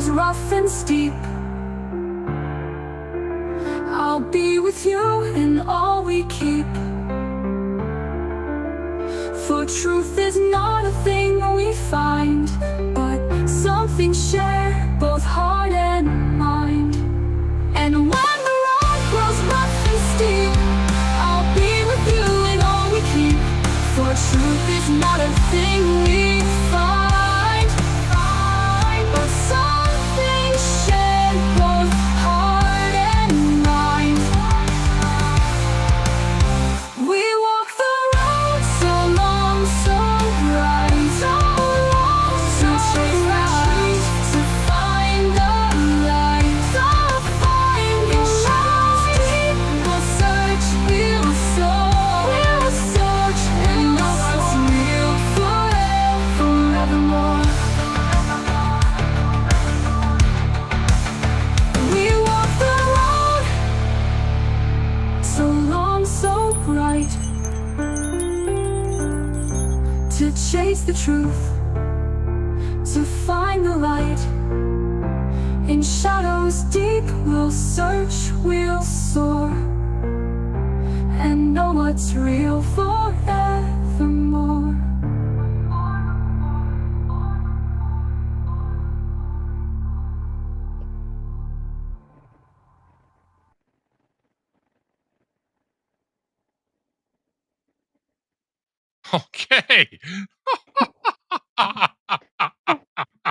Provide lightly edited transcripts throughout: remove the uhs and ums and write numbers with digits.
grows rough and steep, I'll be with you in all we keep. For truth is not a thing we find, but something shared, both heart and mind. And when the road grows rough and steep, I'll be with you in all we keep. For truth is not a thing we find, but something shared, both heart and mind. We walk the road so long, so bright, so long, to chase the truth, to find the light, to find the shadows deep. We'll search, we'll search, and know what's real forevermore. We walk the road so long, so bright, to chase the truth, to find the light. In shadows deep we'll search, we'll soar, and know what's real forevermore. Okay.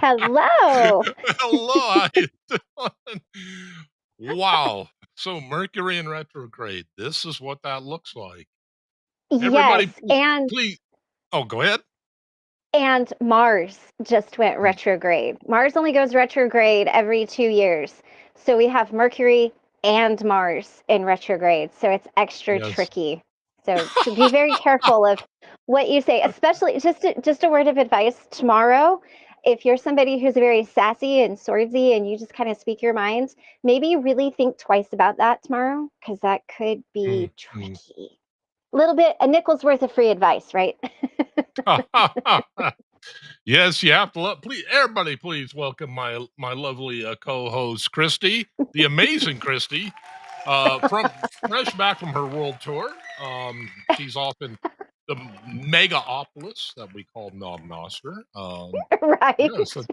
Hello. Hello, how you doing? Wow. So Mercury in retrograde. This is what that looks like. Yes, Everybody, please. Oh, go ahead. and Mars just went Mm, retrograde. Mars only goes retrograde every 2 years. So we have Mercury and Mars in retrograde. So it's extra Yes. tricky. So be very careful of what you say, especially just a word of advice tomorrow. If you're somebody who's very sassy and swordsy and you just kind of speak your mind, maybe really think twice about that tomorrow because that could Mm, be mm. tricky. A little bit, a nickel's worth of free advice, right? Yes, you have to please everybody please welcome my lovely co-host Christy, the amazing Christy, from fresh back from her world tour. She's off in the megaopolis that we call Knob Noster. Right. Yeah, so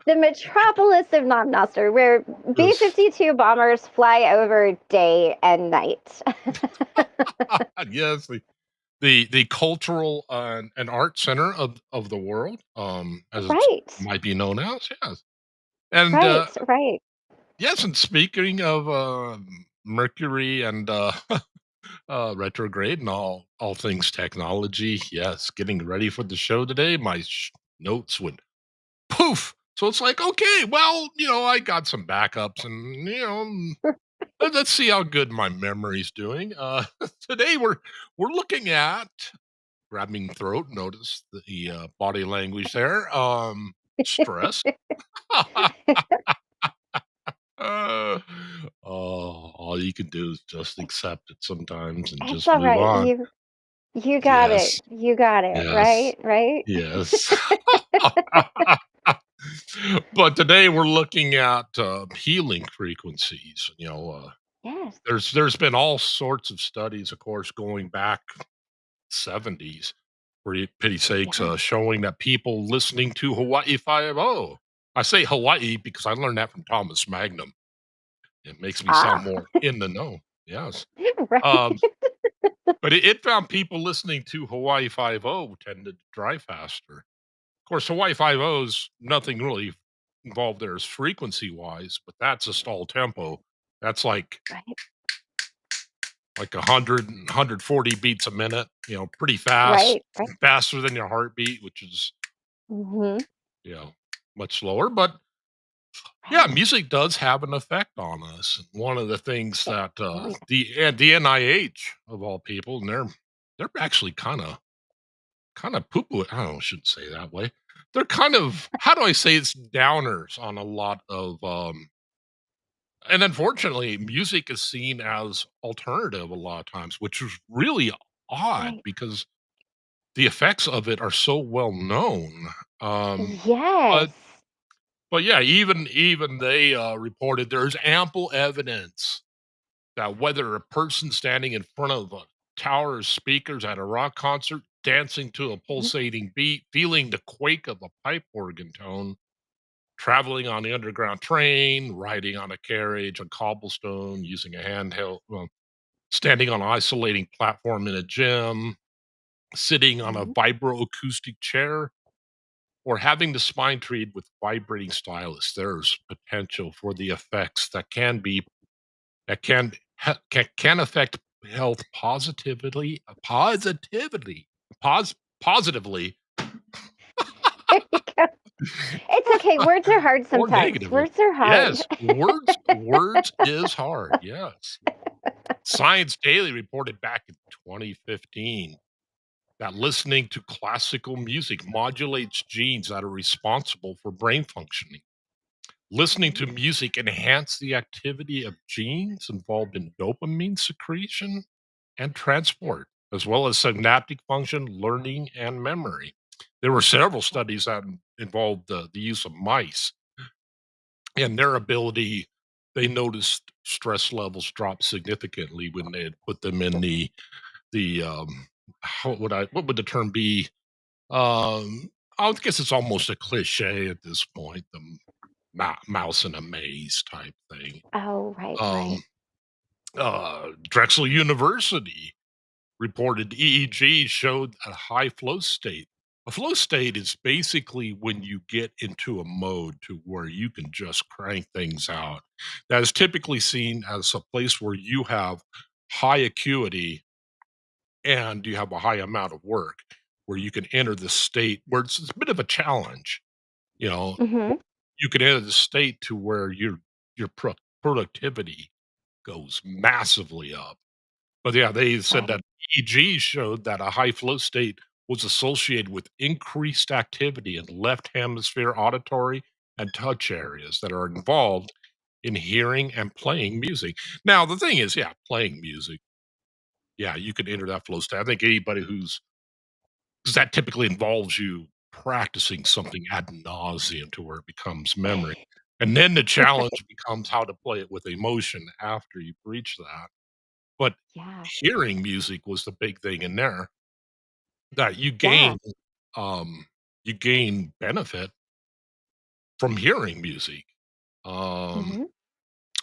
The metropolis of Nom Noster, where B yes, 52 bombers fly over day and night. yes, the cultural and art center of the world, as it Right, might be known as, yes. And right. yes, and speaking of Mercury and retrograde and all things technology, yes, getting ready for the show today, my notes went poof. So it's like, okay, well, I got some backups, and let's see how good my memory's doing. Today we're looking at grabbing throat. Notice the body language there. Stress. Uh, oh, all you can do is just accept it sometimes and It's just all move right. on. You got it. Yes, You got it. yes, Right, right. yes. But today we're looking at healing frequencies. Yes. There's been all sorts of studies, of course, going back 70s, for pity sakes, Yeah. showing that people listening to Hawaii Five O. I say Hawaii because I learned that from Thomas Magnum. It makes me sound Ah, more in the know. Yes. right. Um, but it found people listening to Hawaii Five O tended to drive faster. Of course, Hawaii Five O's nothing really involved there is frequency wise, but that's a stall tempo. That's Right, like 140 beats a minute, pretty fast, right, right. faster than your heartbeat, which is, Hmm. you know, much slower. But yeah, Right. music does have an effect on us. One of the things that Oh, yeah. the NIH of all people, and they're actually kind of poo poo. I don't know, I shouldn't say that way. They're kind of, how do I say, it's downers on a lot of and unfortunately music is seen as alternative a lot of times, which is really odd Right. because the effects of it are so well known. Um, but Yes. but yeah, even they reported there's ample evidence that whether a person standing in front of a tower of speakers at a rock concert, dancing to a Mhm, pulsating beat, feeling the quake of a pipe organ tone, traveling on the underground train, riding on a carriage on cobblestone, using a handheld, standing on an isolating platform in a gym, sitting on a mhm. vibroacoustic chair, or having the spine treated with vibrating stylus. There's potential for the effects that can affect health pos positively There you go. It's okay. Words are hard or sometimes. negatively. Words are hard. Yes, words is hard, yes. Science Daily reported back in 2015 that listening to classical music modulates genes that are responsible for brain functioning. Listening Mhm. to music enhance the activity of genes involved in dopamine secretion and transport, as well as synaptic function, learning, and memory. There were several studies that involved the use of mice and their ability. They noticed stress levels drop significantly when they had put them in the what would the term be? I guess it's almost a cliche at this point. The mouse in a maze type thing. Oh, right, right. Um, Drexel University reported EEG showed a high flow state. A flow state is basically when you get into a mode to where you can just crank things out. That is typically seen as a place where you have high acuity and you have a high amount of work, where you can enter the state where it's a bit of a challenge. You know, Mhm. you can enter the state to where your productivity goes massively up. But yeah, they said Got that it. EEG showed that a high flow state was associated with increased activity in left hemisphere auditory and touch areas that are involved in hearing and playing music. Now, the thing is, yeah, playing music, yeah, you can enter that flow state. I think anybody who's because that typically involves you practicing something ad nauseum to where it becomes memory. And then the challenge becomes how to play it with emotion after you've reached that. But Yeah. hearing music was the big thing in there that Yeah. um, you gain benefit from hearing music. Um, Mhm.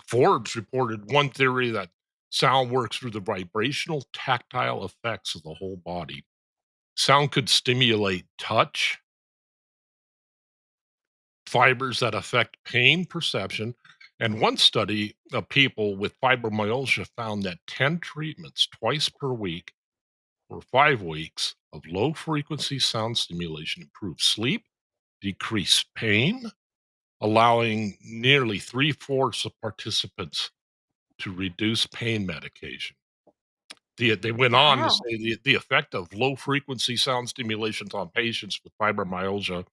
Forbes reported one theory that sound works through the vibrational, tactile effects of the whole body. Sound could stimulate touch, fibers that affect pain perception. And one study of people with fibromyalgia found that 10 treatments twice per week for 5 weeks of low frequency sound stimulation improved sleep, decreased pain, allowing nearly three-fourths of participants to reduce pain medication. They went on to Wow. say the effect of low frequency sound stimulations on patients with fibromyalgia.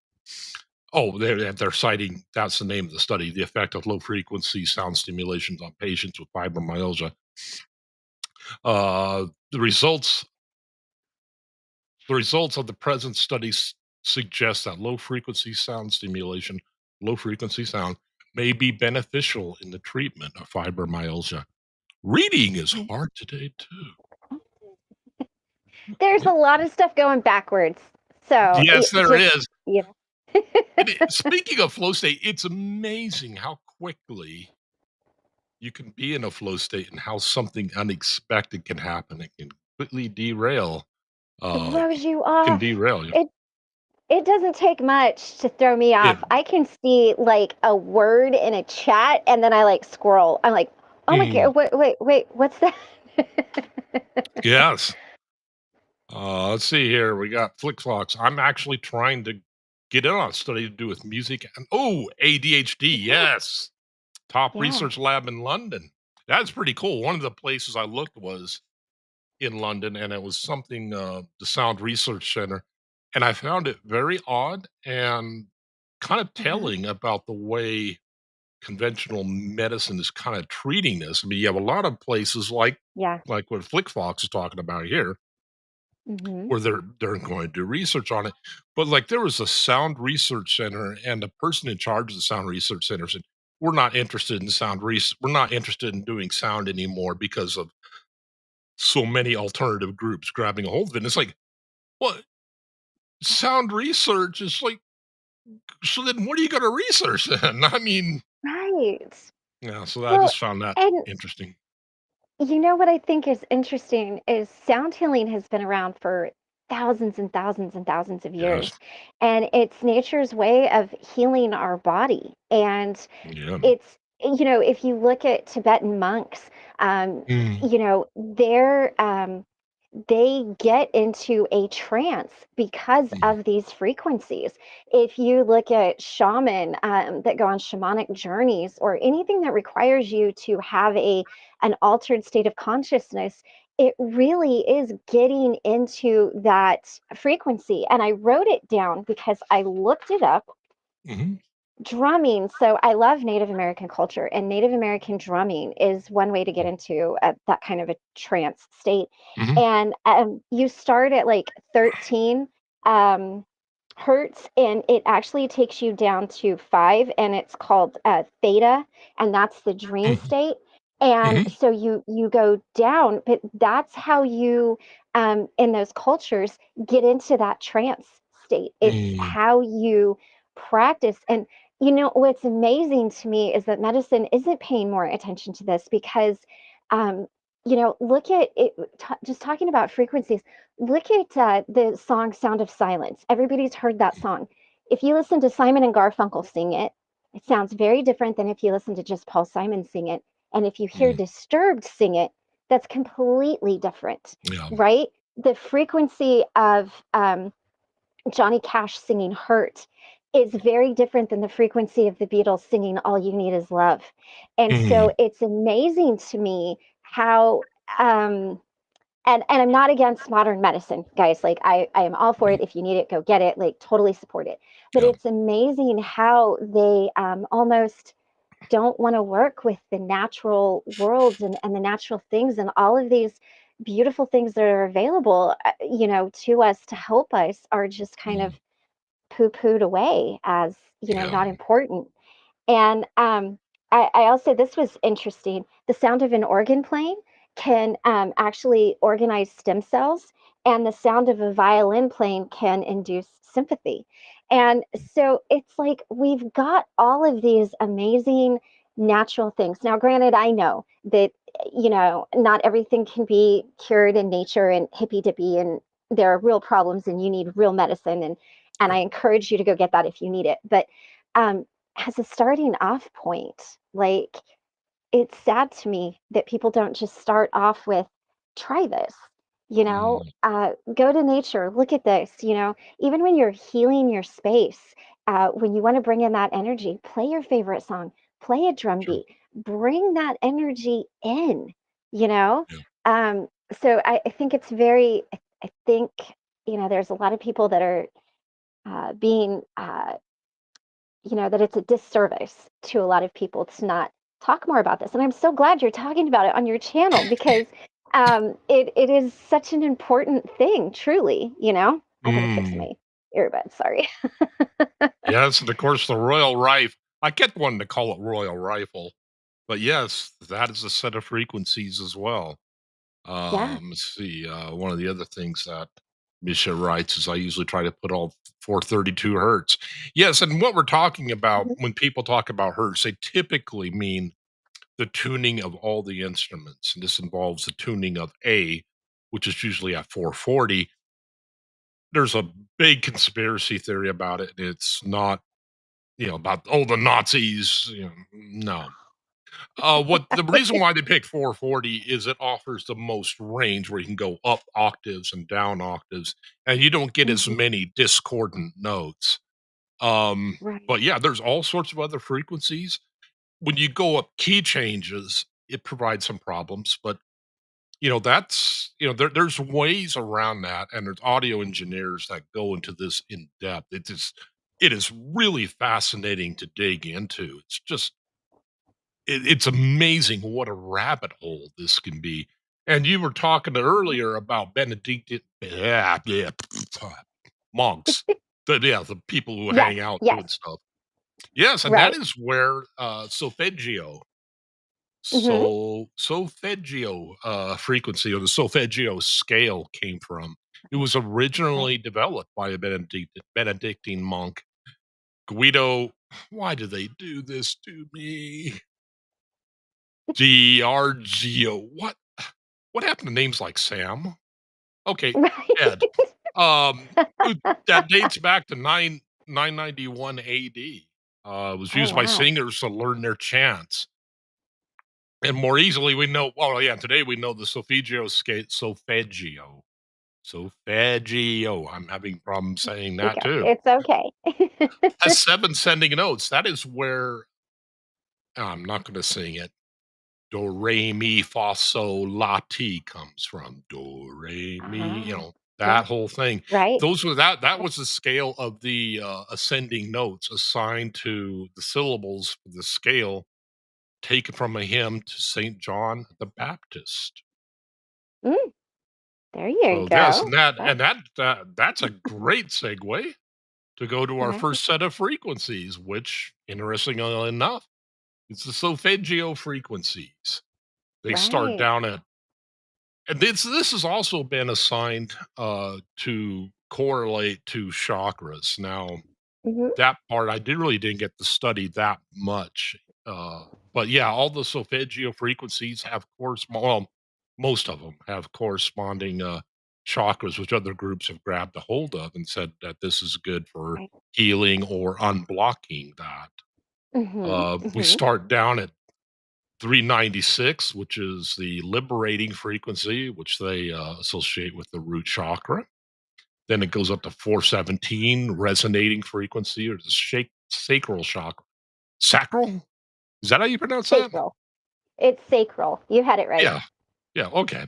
Oh, they're citing that's the name of the study, the effect of low frequency sound stimulations on patients with fibromyalgia. Uh, the results the results of the present studies suggest that low frequency sound may be beneficial in the treatment of fibromyalgia. Reading is Mm. hard today too. There's a lot of stuff going backwards. So Yes, it there just, is. you know. Speaking of flow state, it's amazing how quickly you can be in a flow state and how something unexpected can happen. It can quickly derail. Uh, Throws you can off. derail you. It it doesn't take much to throw me It, off. I can see like a word in a chat and then I like scroll. I'm like, oh my mm, god, wait, what's that? yes. Let's see here. We got Flickflocks. I'm actually trying to get in on a study to do with music and ADHD. Yeah, Yes, top yeah, research lab in London. That's pretty cool. One of the places I looked was in London, and it was something, the Sound Research Center, and I found it very odd and kind of uh-huh, telling about the way conventional medicine is kind of treating this. I mean, you have a lot of places yeah, like what Flickfox is talking about here, Mhm. where they're going to do research on it. But like there was a sound research center, and the person in charge of the sound research center said, "We're not interested in we're not interested in doing sound anymore because of so many alternative groups grabbing a hold of it." And it's like, what sound research is like, so then what are you gonna research then? I mean, Right. yeah, so I Well, just found that and interesting. you know what I think is interesting is sound healing has been around for thousands and thousands and thousands of Yes. years, and it's nature's way of healing our body. And Yeah. it's, if you look at Tibetan monks, Mm, they get into a trance because mm, of these frequencies. If you look at shaman that go on shamanic journeys or anything that requires you to have an altered state of consciousness, it really is getting into that frequency. And I wrote it down because I looked it up. mhm, Drumming. So I love Native American culture, and Native American drumming is one way to get mm, into that kind of a trance state. mhm, And you start at like 13 um, hertz, and it actually takes you down to 5, and it's called theta, and that's the dream mhm, state. And mhm, so you go down, but that's how you in those cultures get into that trance state. It's mm, how you practice. And what's amazing to me is that medicine isn't paying more attention to this because, um, look at it, just talking about frequencies, look at the song Sound of Silence. Everybody's heard that song. If you listen to Simon and Garfunkel sing it, it sounds very different than if you listen to just Paul Simon sing it. And if you hear mm, Disturbed sing it, that's completely different, yeah, right? The frequency of Johnny Cash singing Hurt is very different than the frequency of the Beatles singing All You Need Is Love. And mm, so it's amazing to me how and I'm not against modern medicine, guys. Like I am all for mm, it. If you need it, go get it. Like totally support it. But yeah, it's amazing how they almost don't want to work with the natural world and the natural things and all of these beautiful things that are available, to us to help us are just kind of mm, poo-pooed away as, yeah, not important. And I also, this was interesting. The sound of an organ playing can actually organize stem cells, and the sound of a violin playing can induce sympathy. And so it's like we've got all of these amazing natural things. Now, granted, I know that, not everything can be cured in nature and hippy dippy, and there are real problems, and you need real medicine. And yeah, I encourage you to go get that if you need it. But um, as a starting off point, like it's sad to me that people don't just start off with try this, mm, go to nature, look at this, even when you're healing your space, when you want to bring in that energy, play your favorite song, play a drum sure, beat, bring that energy in, you know? yeah, Um, so I think it's very, I think, there's a lot of people that are being that it's a disservice to a lot of people to not talk more about this. And I'm so glad you're talking about it on your channel because it is such an important thing, truly, I gotta fix mm. my earbuds, sorry. Yes, and of course, the Royal Rifle. I kept wanting to call it Royal Rifle, but yes, that is a set of frequencies as well. Yeah. Let's see, one of the other things that Misha writes is I usually try to put all 432 hertz. Yes, and what we're talking about Mhm. when people talk about hertz, they typically mean the tuning of all the instruments. And this involves the tuning of A, which is usually at 440. There's a big conspiracy theory about it. It's not, about, oh, the Nazis. No. What the reason why they picked 440 is it offers the most range where you can go up octaves and down octaves, and you don't get as Mhm. many discordant notes. Um, Right. but yeah, there's all sorts of other frequencies. When you go up key changes, it provides some problems, but there's ways around that, and there's audio engineers that go into this in depth. It is really fascinating to dig into. It's amazing what a rabbit hole this can be. And you were talking earlier about Benedictine, yeah, yeah, monks. The people who Yes, hang out yes, doing stuff. Yes, and that right. is where, solfeggio Mhm. solfeggio, frequency or the solfeggio scale came from. It was Okay. originally developed by a Benedictine monk, Guido. Why do they do this to me? Giorgio. What happened to names like Sam? Okay, Ed. Right. Um, that dates back to 991 AD. It was Oh, used by wow. singers to learn their chants. And more easily, we know, well, yeah, today we know the solfeggio scale, solfeggio. Solfeggio. I'm having problems saying You that go. too. It's okay. Has 7 sending notes. That is where I'm not going to sing it. Do re mi fa sol la ti comes from. Do re mi, Ah, that yep, whole thing. right. Those were that was the scale of the ascending notes assigned to the syllables for the scale taken from a hymn to Saint John the Baptist. Mm, there you So yes, and go. that's a great segue to go to our Right. first set of frequencies, which, interestingly enough, it's the solfeggio frequencies. They start Right. down at, and this has also been assigned to correlate to chakras. Now, Mhm. that part I really didn't get to study that much. But yeah, all the solfeggio frequencies have well, most of them have corresponding chakras, which other groups have grabbed a hold of and said that this is good for Right. healing or unblocking that. Mhm. We Mhm. start down at 396, which is the liberating frequency, which they associate with the root chakra. Then it goes up to 417, resonating frequency, or the sacral chakra. Sacral? Is that how you pronounce that? Sacral. It's sacral. You had it right. Yeah. Yeah. Okay.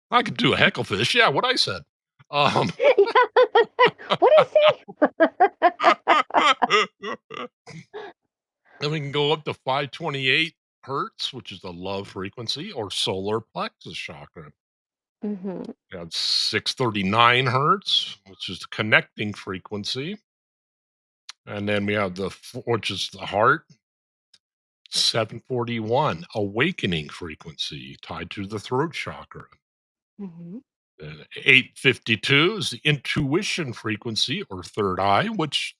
I could do a hecklefish. Yeah. What I said. Um, Yeah. What did I say? then we can go up to 528 hertz, which is the love frequency, or solar plexus chakra. Mhm. We have 639 hertz, which is the connecting frequency. And then we have which is the heart, 741, awakening frequency tied to the throat chakra. Mhm. 852 is the intuition frequency or third eye, which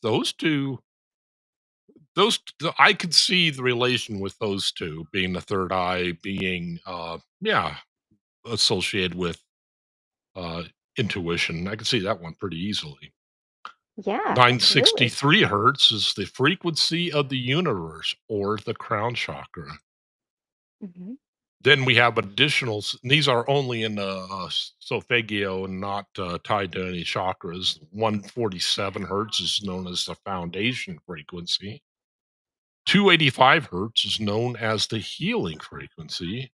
I could see the relation with those two being the third eye being, yeah, associated with uh, intuition. I could see that one pretty easily. Yeah, absolutely. 963 hertz is the frequency of the universe or the crown chakra. Mhm. Then we have and these are only in the solfeggio and not tied to any chakras. 147 hertz is known as the foundation frequency. 285 hertz is known as the healing frequency.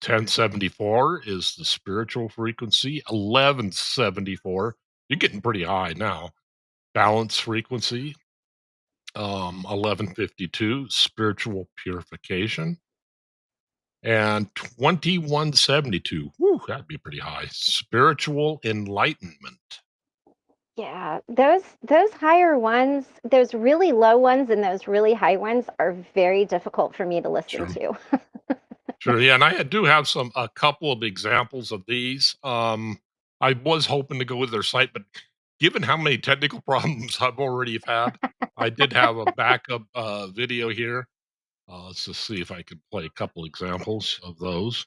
1074 is the spiritual frequency. 1174, you're getting pretty high now. Balance frequency. 1152, spiritual purification. And 2172, whew, that'd be pretty high. Spiritual enlightenment. Yeah, those higher ones, those really low ones and those really high ones are very difficult for me to listen Sure. to. Sure. Yeah. And do have a couple of examples of these. I was hoping to go with their site, but given how many technical problems I've already had, I did have a backup video here. Let's just see if I can play a couple examples of those.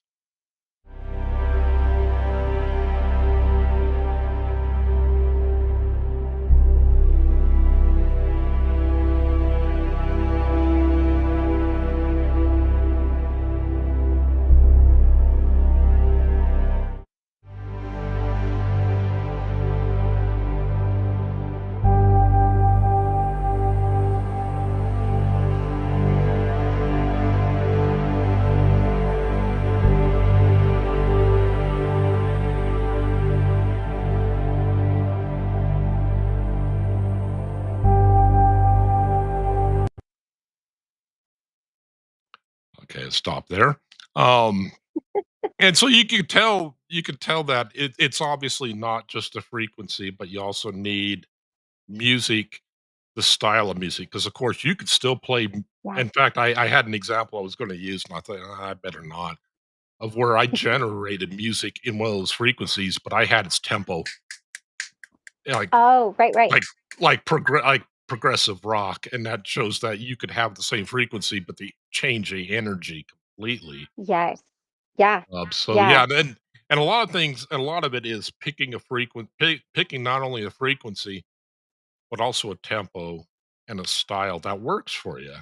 Okay, stop there. Um, And so you could tell that it's obviously not just a frequency, but you also need music, the style of music, because of course you could still play Yeah. in fact, I had an example I was gonna use, and I thought, "Ah, I better not," of where I generated music in one of those frequencies, but I had its tempo, like Oh, right, right. like like progressive rock, and that shows that you could have the same frequency, but they change the energy completely. Yes. Yeah. So Yeah. yeah, and a lot of things and a lot of it is picking a picking not only a frequency, but also a tempo and a style that works for you.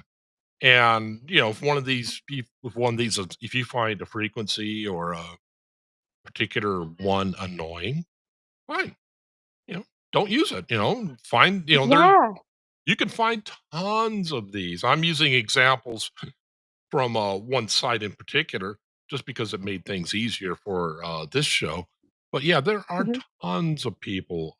And, you know, if one of these is if you find a frequency or a particular one annoying, fine, you know, don't use it, you know, find, you know, there Yeah. you can find tons of these. I'm using examples from, one site in particular just because it made things easier for, this show. But yeah, there are Mhm. tons of people,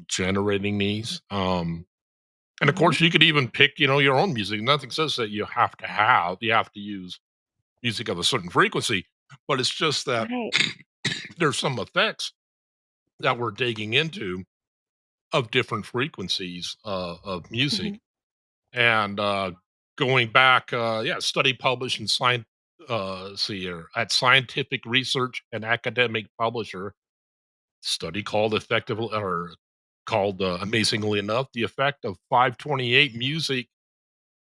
generating these, and of Mhm. course, you could even pick, you know, your own music. Nothing says that you have to use music of a certain frequency, but it's just that Right. there's some effects that we're digging into of different frequencies, of music. Mhm. And, going back, yeah, study published in see here, at Scientific Research and Academic Publisher, study called amazingly enough, the effect of 528 music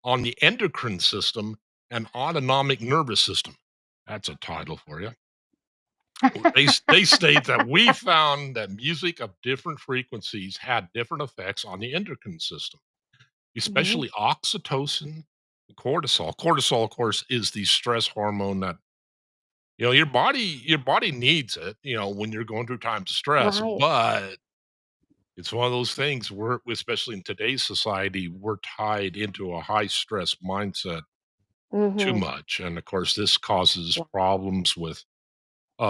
on the endocrine system and autonomic nervous system. That's a title for you. They state that we found that music of different frequencies had different effects on the endocrine system, Mhm. especially oxytocin and cortisol. Cortisol, of course, is the stress hormone that you know your body needs it, you know, when you're going through times of stress, Right. but it's one of those things where, especially in today's society, we're tied into a high stress mindset too Mhm. much. And of course, this causes Yeah. problems with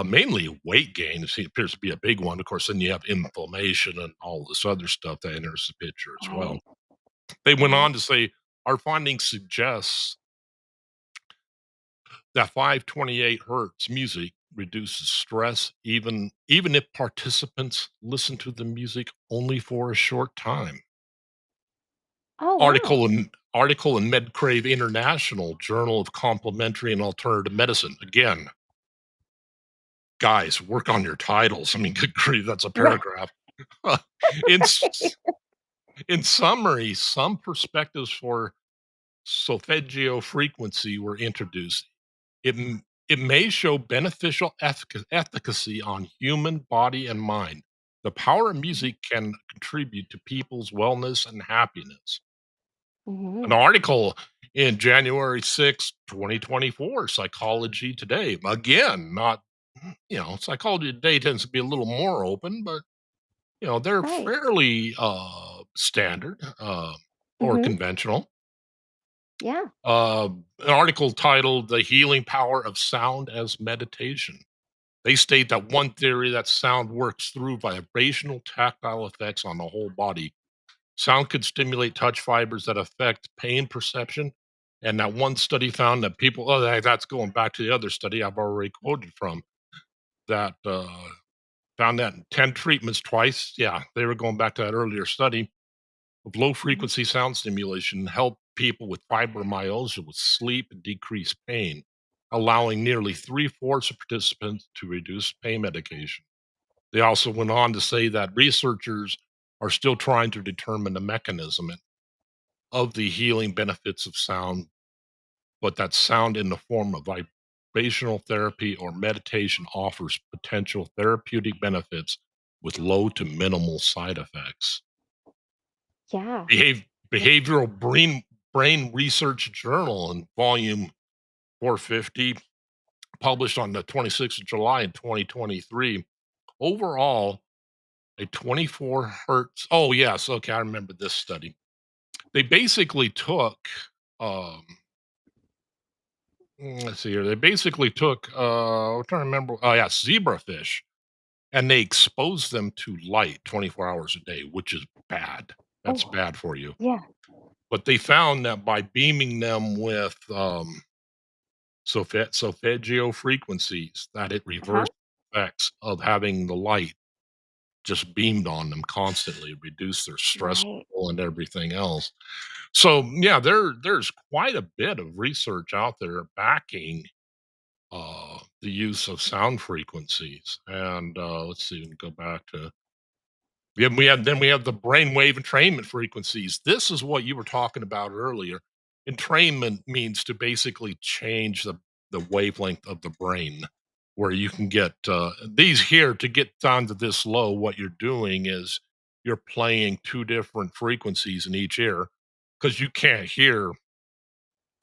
mainly weight gain. It appears to be a big one. Of course, then you have inflammation and all this other stuff that enters the picture as well. Right. They went Right. on to say our findings suggests that 528 hertz music reduces stress even if participants listen to the music only for a short time. Oh, wow. Article in MedCrave International Journal of Complementary and Alternative Medicine. Again, guys, work on your titles. I mean, good grief, that's a Right. paragraph. in s- in summary, some perspectives for solfeggio frequency were introduced. It may show beneficial efficacy on human body and mind. The power of Mhm. music can contribute to people's wellness and happiness. An Mhm. article in January 6th, 2024, Psychology Today. Again, not, you know, Psychology Today tends to be a little more open, but, you know, they're Right. fairly standard or Mhm. conventional. Yeah. An article titled The Healing Power of Sound as Meditation. They state that one theory that sound works through vibrational tactile effects on the whole body. Sound could stimulate touch fibers that affect pain perception. And that one study found that that's going back to the other study I've already quoted from, that found that in 10 treatments twice. Yeah, they were going back to that earlier study of low Mhm. frequency sound stimulation helped people with fibromyalgia with sleep and decrease pain, allowing nearly three-fourths of participants to reduce pain medication. They also went on to say that researchers are still trying to determine the mechanism of the healing benefits of sound, but that sound in the form of vibrational therapy or meditation offers potential therapeutic benefits with low to minimal side effects. Yeah. Yeah. Behavioral Brain Research Journal in volume 450, published on the 26th of July in 2023. Overall, a 24 hertz. Oh, yes. Okay. I remember this study. They basically took, um, let's see here. They basically took, I'm trying to remember. Oh, yeah, zebrafish, and they exposed them to light 24 hours a day, which is bad. That's Oh, bad for you. yeah. But they found that by beaming them with solfeggio frequencies that it Uh-huh. reverses effects of having the light just beamed on them constantly, reduce their stress Right. level and everything else. So yeah, there's quite a bit of research out there backing the use of sound frequencies. And let's see, we can go back to yeah, we have the brainwave entrainment frequencies. This is what you were talking about earlier. Entrainment means to basically change the wavelength of the brain, where you can get these here to get down to this low. What you're doing is you're playing two different frequencies in each ear because you can't hear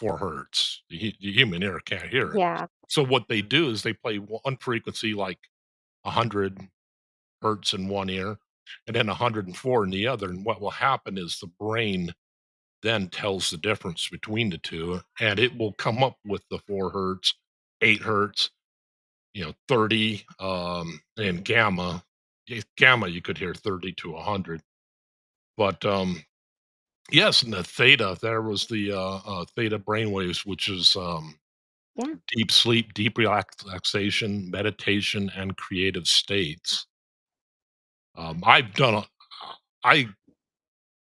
4 hertz. The human ear can't hear it. Yeah. So what they do is they play one frequency like 100 hertz in one ear and then 104 in the other. And what will happen is the brain then tells the difference between the two, and it will come up with the 4 hertz, 8 hertz, 30, and gamma. Gamma, you could hear 30 to 100. But yes, and the theta, there was the theta brainwaves, which is Yeah. deep sleep, deep relaxation, meditation, and creative states. I've done I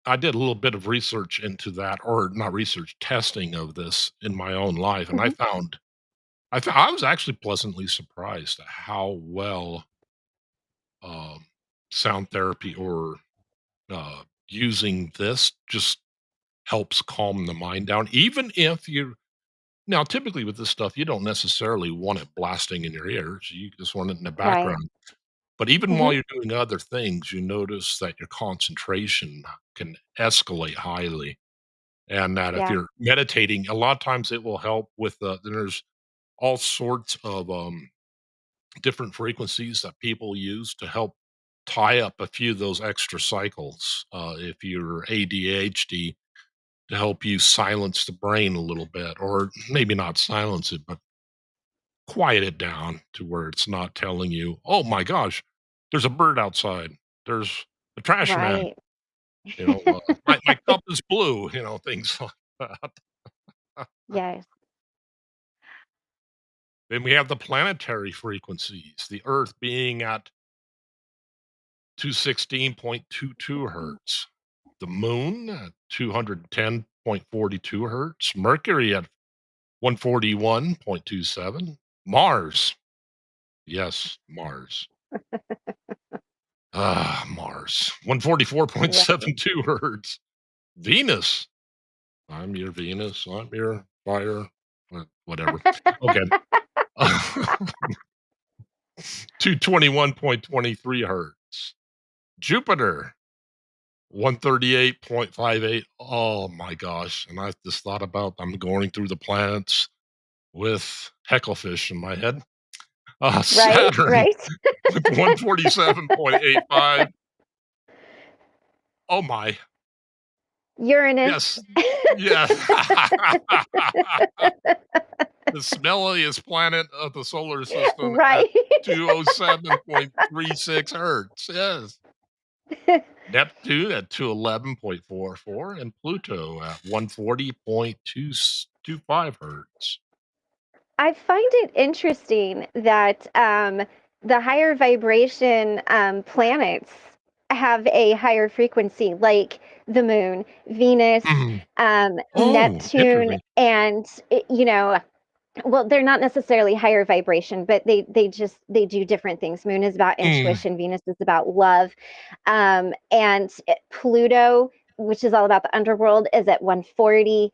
I did a little bit of research into that, or not research, testing of this in my own life, and Mhm. I was actually pleasantly surprised at how well um, sound therapy or using this just helps calm the mind down. Even if you now, typically with this stuff, you don't necessarily want it blasting in your ears. You just want it in the Right. background. But even while Mhm. you're doing other things, you notice that your concentration can escalate highly. And that if Yeah. you're meditating, a lot of times it will help with there's all sorts of different frequencies that people use to help tie up a few of those extra cycles. If you're ADHD, to help you silence the brain a little bit, or maybe not silence it, but quiet it down to where it's not telling you, "Oh my gosh, there's a bird outside. There's a trash man." Right. My cup is blue. Things like that. Yes. Then we have the planetary frequencies. The Earth being at 216.22 hertz. The Moon at 210.42 hertz. Mercury at 141.27. Mars. Yes, Mars. Mars. Right. 144.72 hertz. Venus. I'm your Venus. I'm your fire. Whatever. Okay. 221.23 hertz. Jupiter. 138.58. Oh my gosh. And I just thought about I'm going through the planets with hecklefish in my head. Right. Saturn Right. with 147.85. Oh my. Uranus. Yes. Yes. The smelliest planet of the solar system at Right. 207.36 hertz. Yes. Neptune at 211.44 and Pluto at 140.225 hertz. I find it interesting that the higher vibration planets have a higher frequency, like the moon, Venus, Mhm. Oh, Neptune, interesting. and well, they're not necessarily higher vibration, but they do different things. Moon is about Mm, intuition, Venus is about love, and Pluto, which is all about the underworld, is at 140.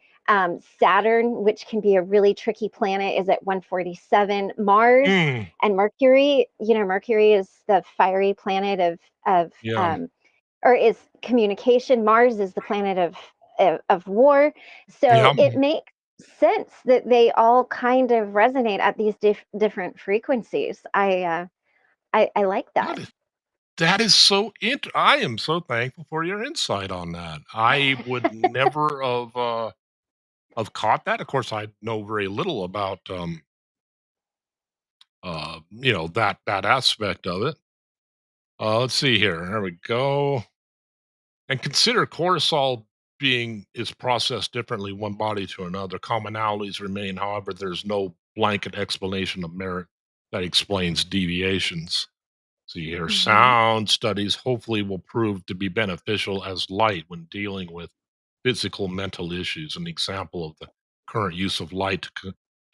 Saturn, which can be a really tricky planet, is at 147. Mars mm, and Mercury, Mercury is the fiery planet of yeah, or is communication. Mars is the planet of war. So yeah. it makes sense that they all kind of resonate at these different frequencies. I like That that. is that is so I am so thankful for your insight on that. I would never have caught that. Of course, I know very little about that aspect of it. Let's see here. There we go. And consider cortisol being is processed differently one body to another. Commonalities remain, however, there's no blanket explanation of merit that explains deviations. See here, Hmm. sound studies hopefully will prove to be beneficial as light when dealing with physical mental issues. An example of the current use of light to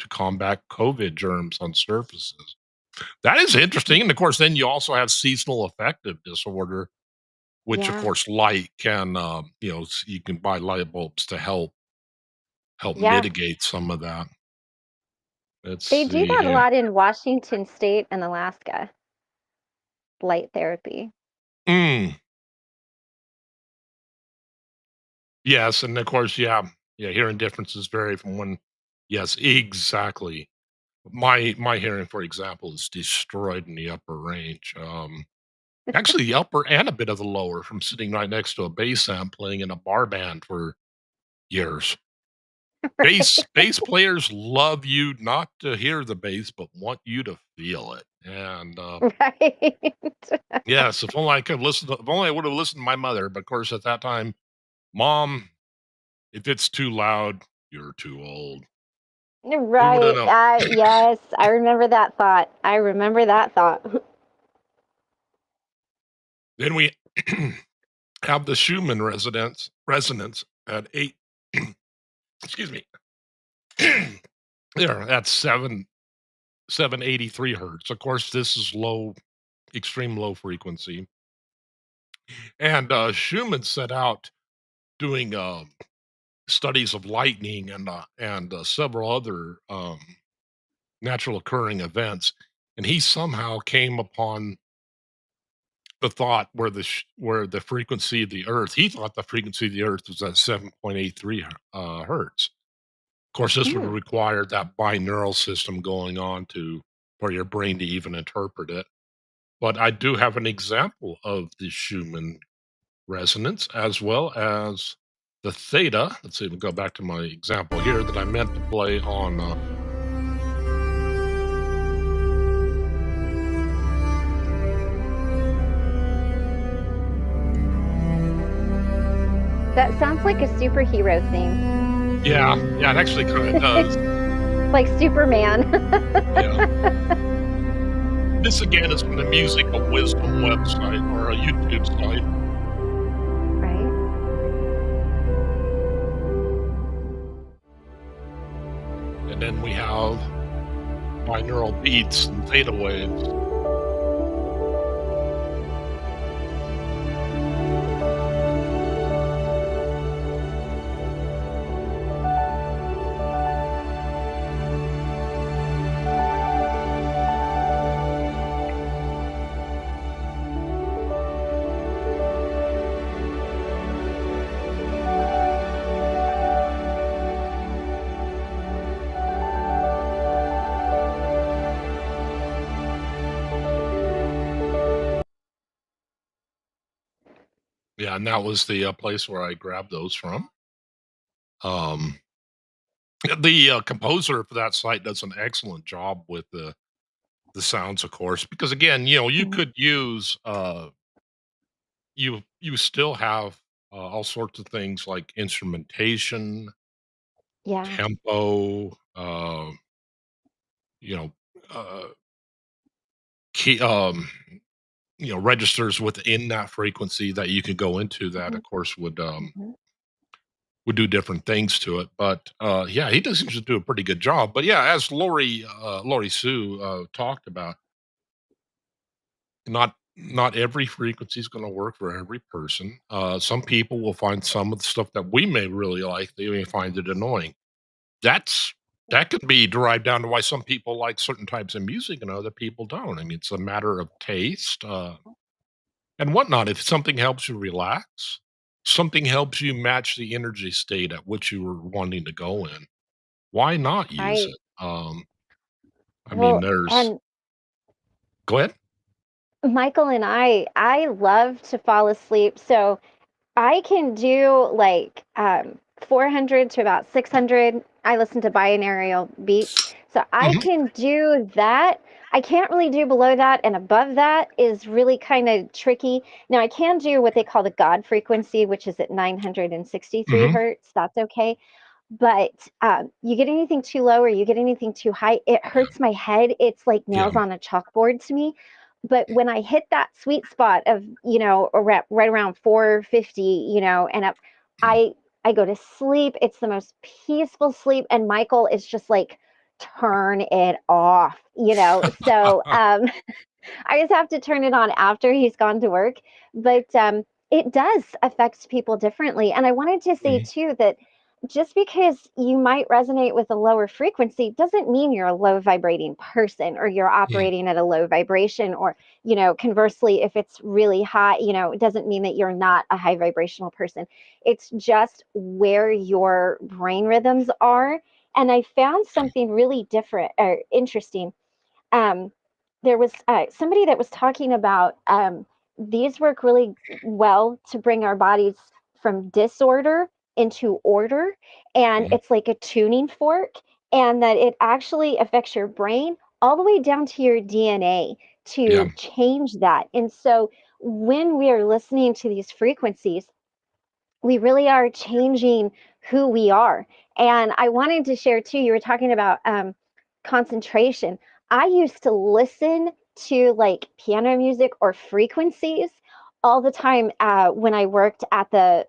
combat COVID germs on surfaces. That is interesting. And of course, then you also have seasonal affective disorder, which of Yeah. course light can, you can buy light bulbs to help Yeah. mitigate some of that. Let's They do see that a here. lot in Washington State and Alaska, light therapy. Mm, yes, and of course, yeah, hearing differences vary from one. Yes, exactly. My hearing, for example, is destroyed in the upper range. Actually, the upper and a bit of the lower from sitting right next to a bass amp playing in a bar band for years. Bass players love you not to hear the bass, but want you to feel it. And Right. yes, if only I could listen. If only I would have listened to my mother. But of course, at that time, Mom, if it's too loud, you're too old. Who would have Right. known? Yes, I remember that thought. I remember that thought. Then we have the Schumann resonance at eight. Excuse me. There, that's 783 hertz. Of course, this is low, extreme low frequency. And Schumann set out doing studies of lightning and several other natural occurring events, and he somehow came upon the thought where the frequency of the Earth. He thought the frequency of the Earth was at 7.83 hertz. Of course, this would Hmm. require that binaural system going on to for your brain to even interpret it. But I do have an example of the Schumann resonance as well as the theta. Let's see, we'll go back to my example here that I meant to play on. That sounds like a superhero thing, Yeah, it actually kind of does. like Superman. Yeah. This again is from the Music of Wisdom website or a YouTube site. Right. And then we have binaural beats and theta waves. Yeah, and that was the place where I grabbed those from. Um, the composer for that site does an excellent job with the sounds, of course, because again, you Mhm. could use you still have all sorts of things like instrumentation, Yeah. tempo, you know, uh, key, registers within that frequency that you can go into that, Mhm. of course, Mhm. would do different things to it. But yeah, he does seem to do a pretty good job. But yeah, as Lori Sue talked about, not every frequency is going to work for every person. Some people will find some of the stuff that we may really like, they may find it annoying. That's that could be derived down to why some people like certain types of music and other people don't. I mean, it's a matter of taste and whatnot. If something helps you relax, something helps you match the energy state at which you were wanting to go in, why not use Right. it? I mean, Well, there's and go ahead. Michael and I love to fall asleep, so I can do like 400 to about 600. I listen to binaural beats. So I Mhm. can do that. I can't really do below that, and above that is really kind of tricky. Now I can do what they call the God frequency, which is at 963 Mhm. hertz. That's okay. But you get anything too low or you get anything too high, it Yeah. hurts my head. It's like Yeah. nails on a chalkboard to me. But when I hit that sweet spot of, right around 450, and up, Mm. I I go to sleep. It's the most peaceful sleep. And Michael is just like, turn it off. So I just have to turn it on after he's gone to work. But it does affect people differently. And I wanted to say Mhm. too that just because you might resonate with a lower frequency doesn't mean you're a low vibrating person or you're Mm. operating at a low vibration. Or, conversely, if it's really high, it doesn't mean that you're not a high vibrational person. It's just where your brain rhythms are. And I found Yeah. something really different or interesting. um, there was somebody that was talking about these work really well to bring our bodies from disorder into order, and Mhm. it's like a tuning fork, and that it actually affects your brain all the way down to your DNA Yeah. to change that. And so when we are listening to these frequencies, we really are changing who we are. And I wanted to share too, you were talking about concentration. I used to listen to like piano music or frequencies all the time when I worked at the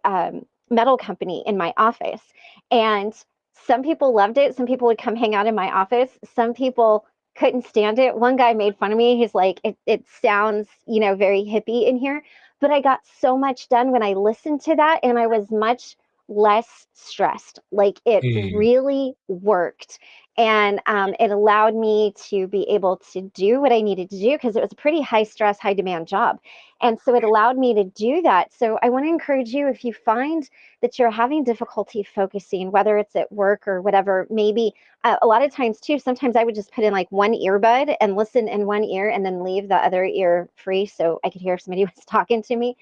metal company in my office. And some people loved it. Some people would come hang out in my office. Some people couldn't stand it. One guy made fun of me. He's like, it sounds, very hippie in here. But I got so much done when I listened to that, and I was much less stressed. Like it Mm. really worked. And it allowed me to be able to do what I needed to do because it was a pretty high stress, high demand job. And so it allowed me to do that. So I want to encourage you, if you find that you're having difficulty focusing, whether it's at work or whatever, maybe a lot of times too, sometimes I would just put in like one earbud and listen in one ear and then leave the other ear free so I could hear if somebody was talking to me.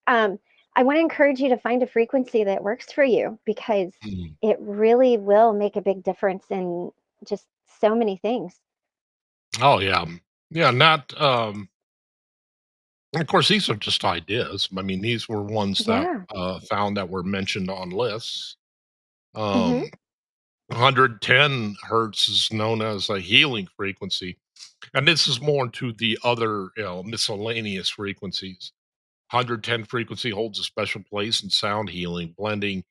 um, I want to encourage you to find a frequency that works for you because Mm. it really will make a big difference in just so many things. Oh, yeah. Yeah, not, of course, these are just ideas. I mean, these were ones that, Yeah. found that were mentioned on lists. Hmm. 110 hertz is known as a healing frequency, and this is more into the other, miscellaneous frequencies. 110 frequency holds a special place in sound healing, blending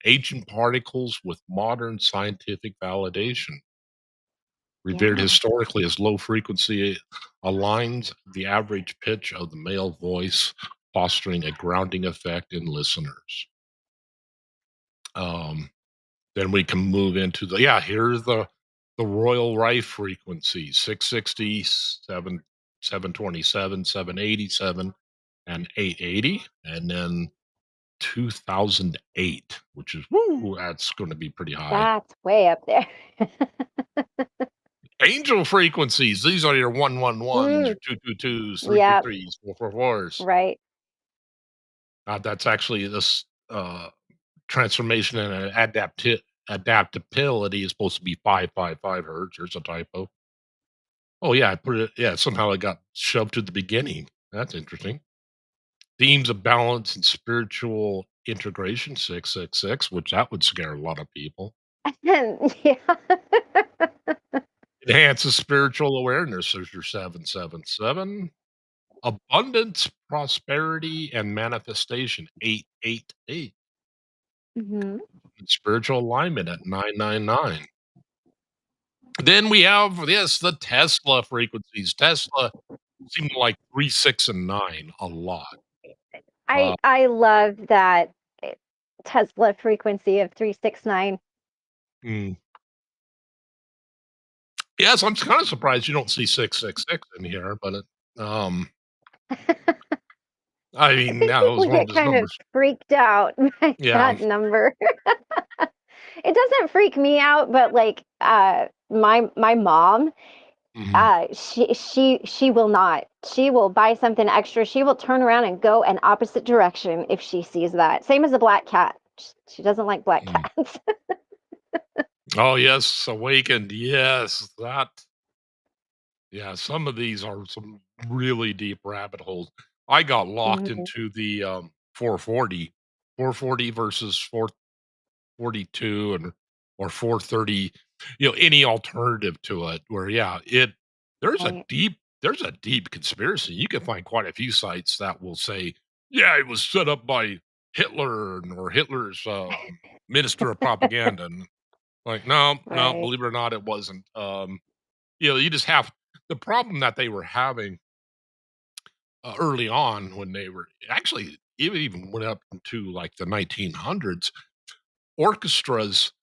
ancient particles with modern scientific validation. Revered Yeah. historically as low frequency, aligns the average pitch of the male voice, fostering a grounding effect in listeners. Um, then we can move into here's the Royal Rife frequency: 660, 727, 787, and 880, and then 2008, which is woo, that's going to be pretty high. That's way up there. Angel frequencies, these are your 111s, Mm, your 222s, yeah. 333s, 444s. Right. That's actually this transformation and adaptability is supposed to be 555 hertz. There's a typo. Oh, yeah, I put it, yeah, somehow it got shoved to the beginning. That's interesting. Themes of balance and spiritual integration, 666, which that would scare a lot of people. Yeah. Enhances spiritual awareness, there's your 777. Abundance, prosperity, and manifestation, 888. Hmm. And spiritual alignment at 999. Then we have this, the Tesla frequencies. Tesla seem to like 3, 6, and 9 a lot. Uh, I love that eh, Tesla frequency of 369. mm. Yes, I'm kinda surprised you don't see 666 in here, but um, I I mean, think that was people one of get his kind of numbers. freaked out by Yeah. that number. It doesn't freak me out, but like my mom, Mhm. she will not. She will buy something extra. She will turn around and go an opposite direction if she sees that. Same as a black cat. She doesn't like black Mm. cats. Oh, yes, Awakened. Yes, that. Yeah, some of these are some really deep rabbit holes. I got locked Mhm. into the 440 versus 442 and or 430, any alternative to it where yeah, there's a Right. deep conspiracy. You can find quite a few sites that will say, yeah, it was set up by Hitler or Hitler's minister of propaganda. And like, no, no, Right. believe it or not, it wasn't. You just have the problem that they were having early on when they were actually even went up into like the 1900s. Orchestras,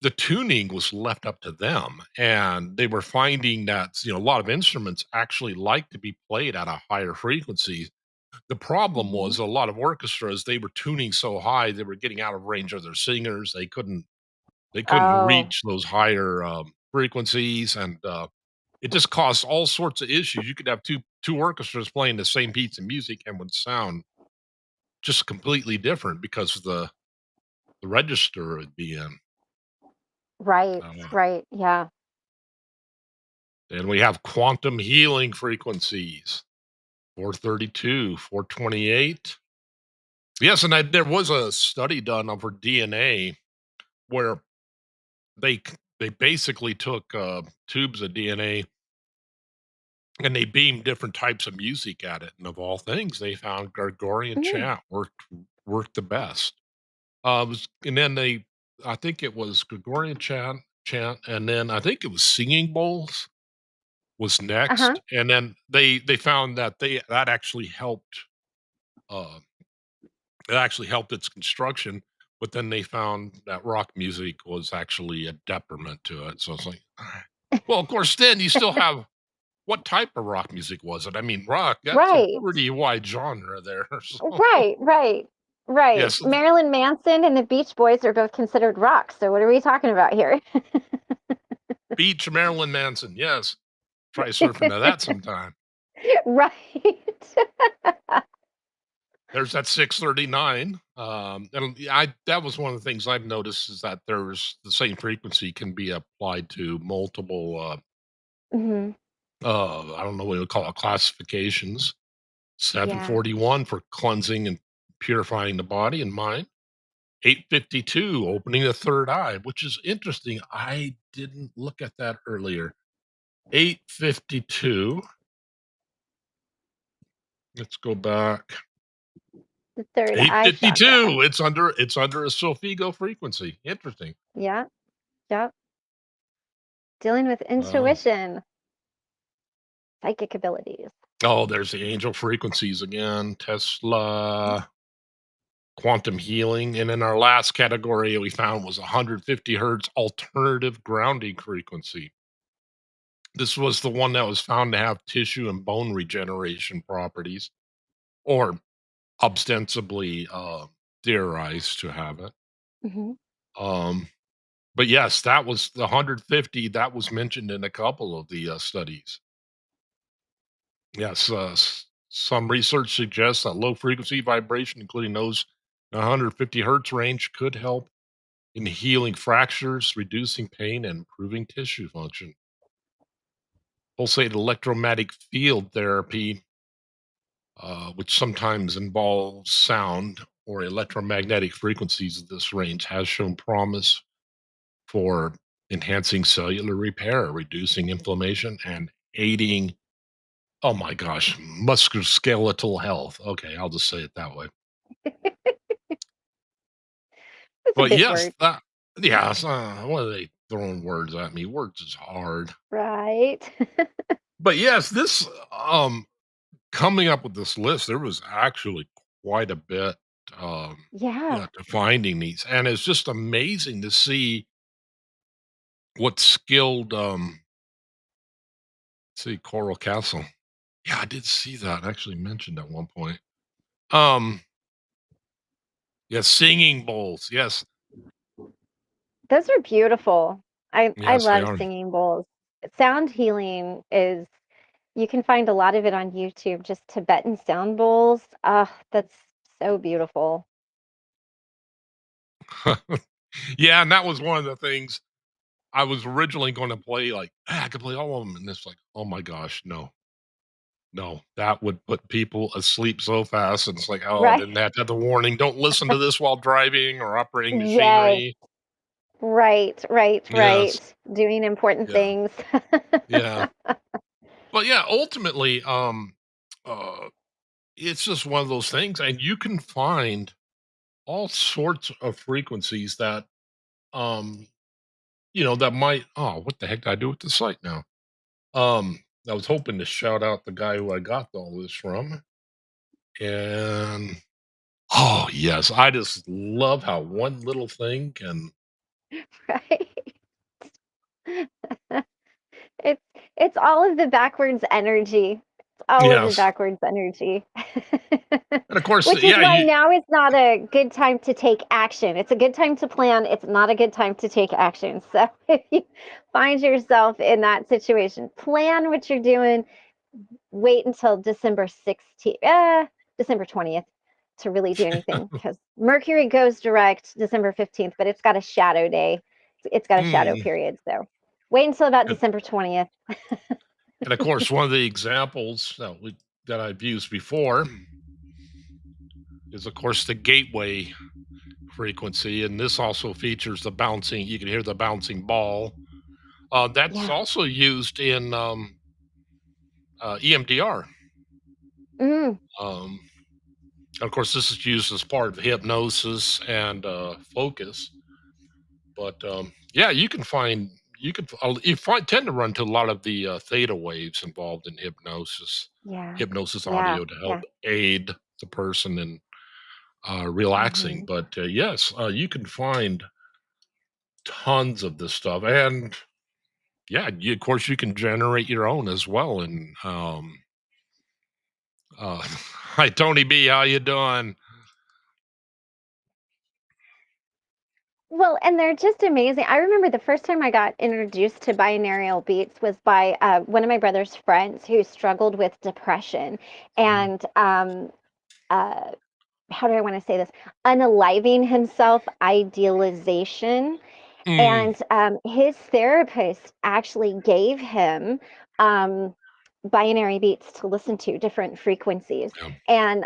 the tuning was left up to them, and they were finding that a lot of instruments actually like to be played at a higher frequency. The problem Mhm. was a lot of orchestras, they were tuning so high they were getting out of range of their singers. They couldn't Oh, reach those higher frequencies, and it just caused all sorts of issues. You could have two orchestras playing the same piece of music and would sound just completely different because the register would be in. right, Uh, right. Yeah. and we have quantum healing frequencies 432, 428. Yes, and there was a study done over DNA where they basically took tubes of DNA and they beamed different types of music at it, and of all things, they found Gregorian Mm. chant worked the best. And then I think it was Gregorian chant, and then I think it was singing bowls was Uh-huh. next, and then they found that that actually helped. Uh, it actually helped its construction, but then they found that rock music was actually a detriment to it. So it's like, all right. Well, of course, then you still have what type of rock music was it? I mean, rock, that's a Right. pretty wide genre there. So, Right, right, right. yes, Marilyn Manson and the Beach Boys are both considered rock. So what are we talking about here? Beach Marilyn Manson. Yes. Try surfing to that sometime. Right. There's that 639. And I that was one of the things I've noticed is that there's the same frequency can be applied to multiple Mhm. I don't know what you would call it, classifications. Yeah. 741 for cleansing and purifying the body and mind. 852 opening the third eye, which is interesting. I didn't look at that earlier. 852. Let's go back. The third eye chakra. 852. It's under a sulfigo frequency. Interesting. Yeah. Yep. Dealing with Uh, intuition, psychic abilities. oh, there's the angel frequencies again. Tesla, quantum healing. And then our last category we found was 150 hertz alternative grounding frequency. This was the one that was found to have tissue and bone regeneration properties, or ostensibly theorized to have it. Hmm. Um, but yes, that was the 150 that was mentioned in a couple of the studies. Yes, some research suggests that low frequency vibration, including those 150 hertz range, could help in healing fractures, reducing pain, and improving tissue function. Pulsate electromagnetic field therapy, which sometimes involves sound or electromagnetic frequencies of this range, has shown promise for enhancing cellular repair, reducing inflammation, and aiding, oh my gosh, musculoskeletal health. Okay, I'll just say it that way. It's a But big yes, word. what are they throwing words at me? Words is hard. Right. But yes, this coming up with this list, there was actually quite a bit Yeah. to finding these. And it's just amazing to see what skilled see Coral Castle. Yeah, I did see that actually mentioned at one point. Um yeah, singing bowls. Yes. Those are beautiful. I Yes, they love are. singing bowls. Sound healing is you can find a lot of it on YouTube, just Tibetan sound bowls. Ah, that's so beautiful. Yeah, and that was one of the things I was originally gonna play, like, I could play all of them, and it's like, "Oh my gosh, no. No, that would put people asleep so fast," and it's like, "Oh," Right. then that had the warning, "Don't listen to this while driving or operating Yes. machinery." Right, right, Yes. right. Doing important Yeah. things. Yeah. But, yeah, ultimately, uh, it's just one of those things, and you can find all sorts of frequencies that, um, that might what the heck did I do with the site now? I was hoping to shout out the guy who I got all this from, and oh, yes, I just love how one little thing can Right. It's it's all of the backwards energy. It's all of the yes, backwards energy. and of course, Which is yeah, why you now is not a good time to take action. It's a good time to plan. It's not a good time to take action. So if you find yourself in that situation, plan what you're doing. Wait until December 16th, December 20th to really do anything because Mercury goes direct December 15th, but it's got a shadow day. It's got a shadow mm, period. So wait until about and December 20th. and of course, one of the examples that I've used before is, of course, the gateway frequency, and this also features the bouncing. You can hear the bouncing ball. That's Yeah. also used in EMDR. Mm, Um, of course, this is used as part of hypnosis and focus. But yeah, tend to run to a lot of the theta waves involved in yeah. hypnosis Yeah. audio to Yeah. help aid the person in relaxing. Hmm. But yes, you can find tons of this stuff, and yeah, of course, you can generate your own as well. And hi, Tony B, how you doing? Well, and they're just amazing. I remember the first time I got introduced to binaural beats was by one of my brother's friends who struggled with depression. Mhm. And uh, how do I want to say this? Unaliving himself, idealization. Mm, And his therapist actually gave him um, binary beats to listen to, different frequencies. yeah. And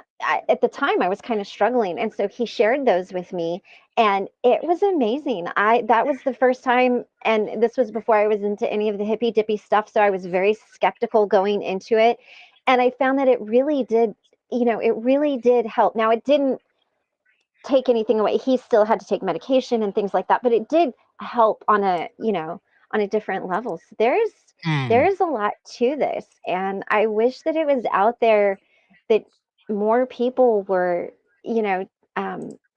at the time, I was kind of struggling, and so he shared those with me, and it was amazing. I That was the first time, and this was before I was into any of the hippy dippy stuff, so I was very skeptical going into it, and I found that it really did. It really did help. Now, it didn't take anything away. He still had to take medication and things like that, but it did help on a different level. So Mm. there's a lot to this, and I wish that it was out there that more people were,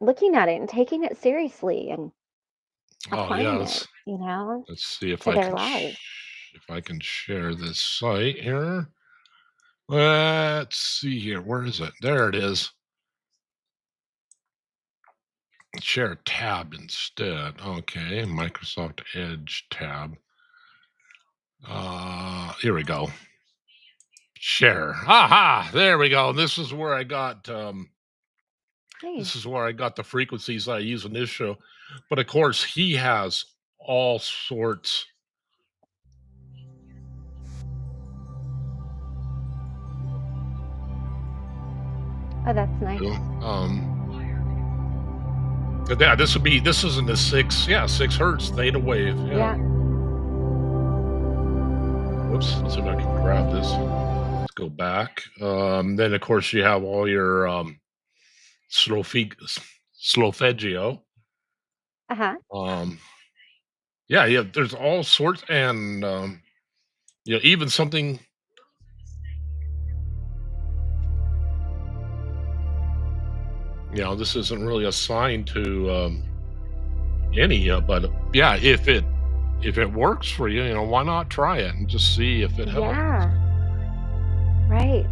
looking at it and taking it seriously and Oh yeah, applying it, let's see if to I their can lives. share this site here. Let's see here. Where is it? There it is. Share a tab instead. Okay, Microsoft Edge tab. Here we go. Share. Aha! There we go. This Nice. is where I got the frequencies I use in this show. But of course, he has all sorts. Oh, that's nice. But yeah, this isn't a 6 hertz theta wave. Yeah. Yeah. Whoops. Let's see if I can grab this. Let's go back. Then of course you have all your Slowfe- Solfeggio. Uh-huh. Um, yeah, yeah. There's all sorts, and even something. This isn't really assigned to any, but yeah, if it works for you, why not try it and just see if it helps. Yeah. Right.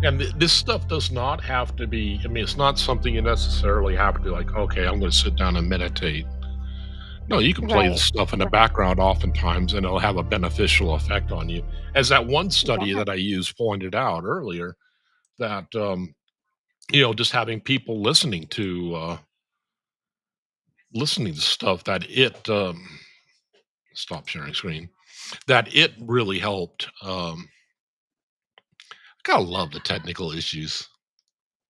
And this stuff does not have to be. I mean, it's not something you necessarily have to like. Okay, I'm going to sit down and meditate. No, you can play this Right. stuff in the Right. background oftentimes, and it'll have a beneficial effect on you. As that one study Yeah. that I used pointed out earlier, that just having people listening to listening to stuff that stop sharing screen, that it really helped. Gotta love the technical issues.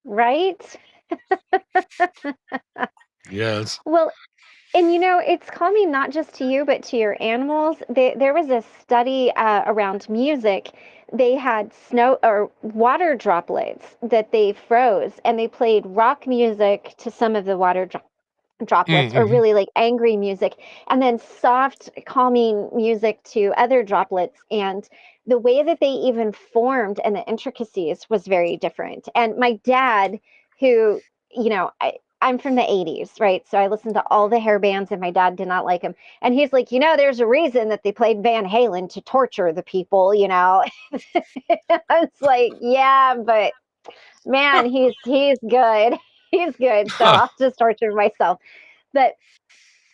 Right? Yes. Well, and it's calming not just to you, but to your animals. There was a study around music. They had snow or water droplets that they froze, and they played rock music to some of the droplets, or Mm-hmm. really like angry music, and then soft calming music to other droplets, and the way that they even formed and the intricacies was very different. And my dad, who, I'm from the 80s, right? So I listened to all the hair bands, and my dad did not like them. And he's like, there's a reason that they played Van Halen to torture the people. It's like, yeah, but man, he's good. He's good. So Huh. I'll just torture myself. But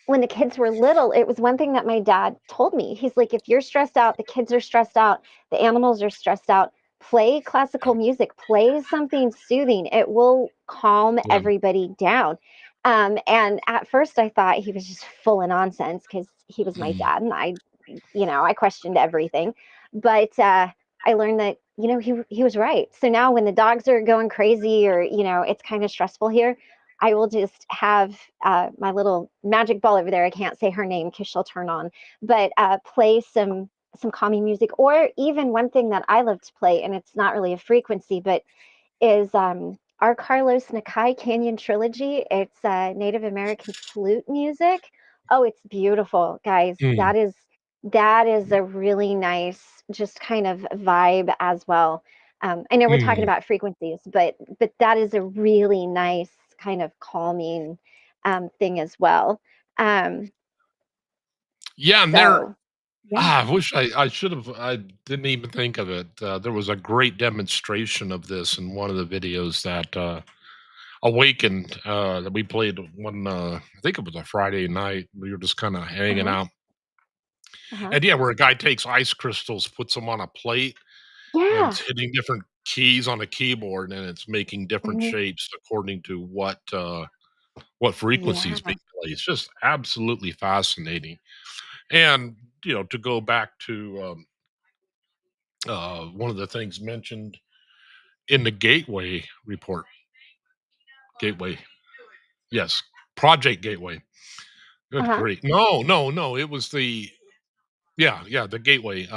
when the kids were little, it was one thing that my dad told me. He's like, if you're stressed out, the kids are stressed out, the animals are stressed out, play classical music, play something soothing. It will calm Yeah. everybody down. And at first, I thought he was just full of nonsense because he was my Mm. dad, and I questioned everything. But I learned that he was right. So now when the dogs are going crazy, or it's kind of stressful here, I will just have my little magic ball over there. I can't say her name because she'll turn on, but play some calming music. Or even one thing that I love to play, and it's not really a frequency, but is our Carlos Nakai Canyon Trilogy. It's Native American flute music. Oh, it's beautiful, guys. Mm. That is a really nice, just kind of vibe as well. I know we're talking Mm. about frequencies, but that is a really nice kind of calming thing as well. Um, Yeah, and so yeah. I wish I should have. I didn't even think of it. There was a great demonstration of this in one of the videos that Awakened that we played one. I think it was a Friday night. We were just kind of Uh hanging huh. out, Uh huh. and yeah, where a guy takes ice crystals, puts them on a plate, and it's Yeah. hitting different keys on a keyboard, and it's making different Hmm. shapes according to what frequencies being Yeah. played. It's just absolutely fascinating. And to go back to one of the things mentioned in the Gateway report, Gateway, yes, Project Gateway. Uh Good huh. grief! No, no, no. It was the yeah, yeah, the Gateway.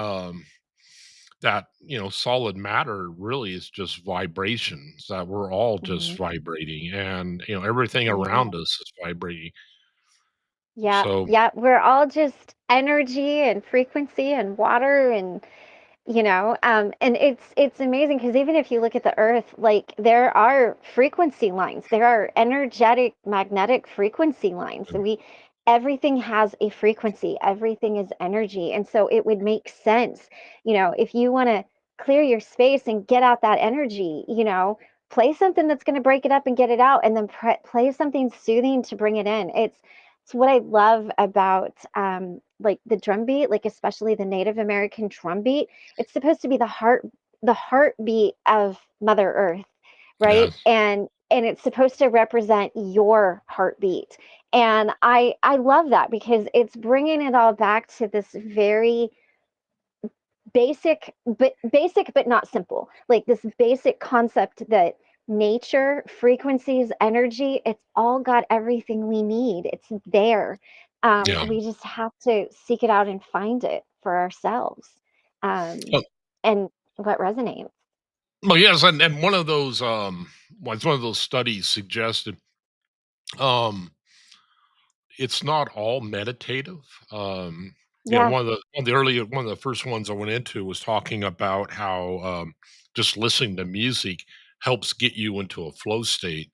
That solid matter really is just vibrations. That we're all just Hmm. vibrating, and everything Yeah. around us is vibrating. Yeah, So yeah, we're all just energy and frequency and water, and and it's amazing because even if you look at the earth, like there are frequency lines, there are energetic magnetic frequency lines. Everything has a frequency, everything is energy. And so it would make sense, if you want to clear your space and get out that energy, play something that's going to break it up and get it out, and then play something soothing to bring it in. It's what I love about like the drum beat, like especially the Native American drum beat. It's supposed to be the heartbeat of Mother Earth, yeah, right? And it's supposed to represent your heartbeat. And I love that because it's bringing it all back to this very basic but not simple. Like this basic concept that nature, frequencies, energy, it's all got everything we need. It's there. yeah. We just have to seek it out and find it for ourselves. Um, Oh, and what resonates. well, yes, and one of those was one of those studies suggested um it's not all meditative. Yeah. One of the first ones I went into was talking about how just listening to music helps get you into a flow state.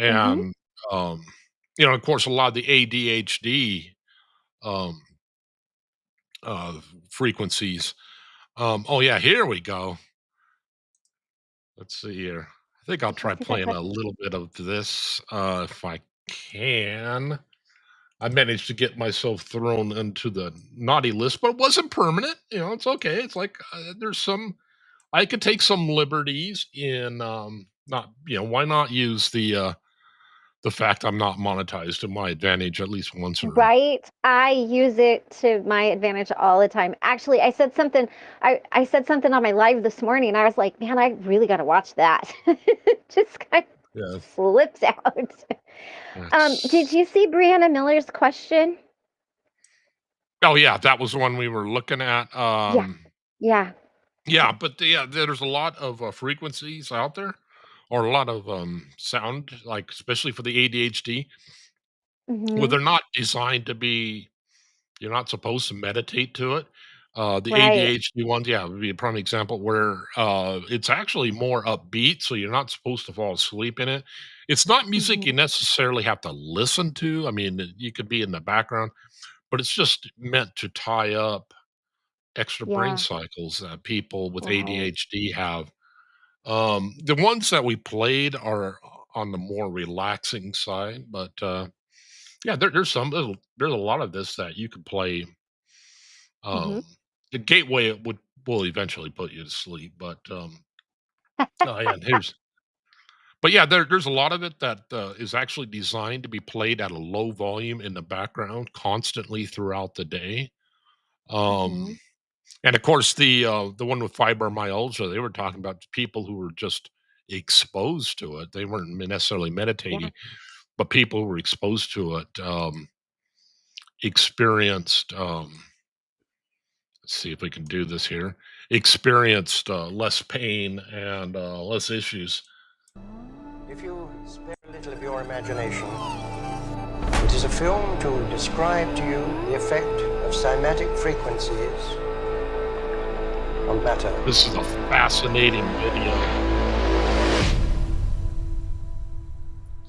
Hmm. And um, of course, a lot of the ADHD um, uh, frequencies. Oh yeah, here we go. Let's see here. I think I'll Did you try see that playing clip? a little bit of this if I can. I managed to get myself thrown into the naughty list, but it wasn't permanent. It's okay. It's like there's some I could take some liberties in not why not use the fact I'm not monetized to my advantage at least once or Right? I use it to my advantage all the time. Actually, I said something on my live this morning. I was like, man, I really got to watch that. Just kind yeah, of slips out. Did that's you see Brianna Miller's question? oh, yeah, that was the one we were looking at, Yeah. Yeah. yeah, but yeah, there's a lot of, frequencies out there, or a lot of, sound, like, especially for the ADHD, where Hmm. they're not designed to be you're not supposed to meditate to it. The Right. ADHD ones, yeah, would be a prime example where, it's actually more upbeat, so you're not supposed to fall asleep in it. It's not music you Hmm. necessarily have to listen to, I mean, you could be in the background, but it's just meant to tie up extra brain Yeah. cycles that people with Right. ADHD have. The ones that we played are on the more relaxing side, but, yeah, there's a lot of this that you could play. Hmm. Um, the gateway will eventually put you to sleep, but, oh, yeah, but yeah, there's a lot of it that, is actually designed to be played at a low volume in the background constantly throughout the day. Hmm. Um, and of course, the one with fibromyalgia, they were talking about people who were just exposed to it. They weren't necessarily Yeah. meditating, but people who were exposed to it, experienced, let's see if we can do this here, experienced, less pain and, less issues. If you spare a little of your imagination, it is a film to describe to you the effect of cymatic frequencies on matter. This is a fascinating video.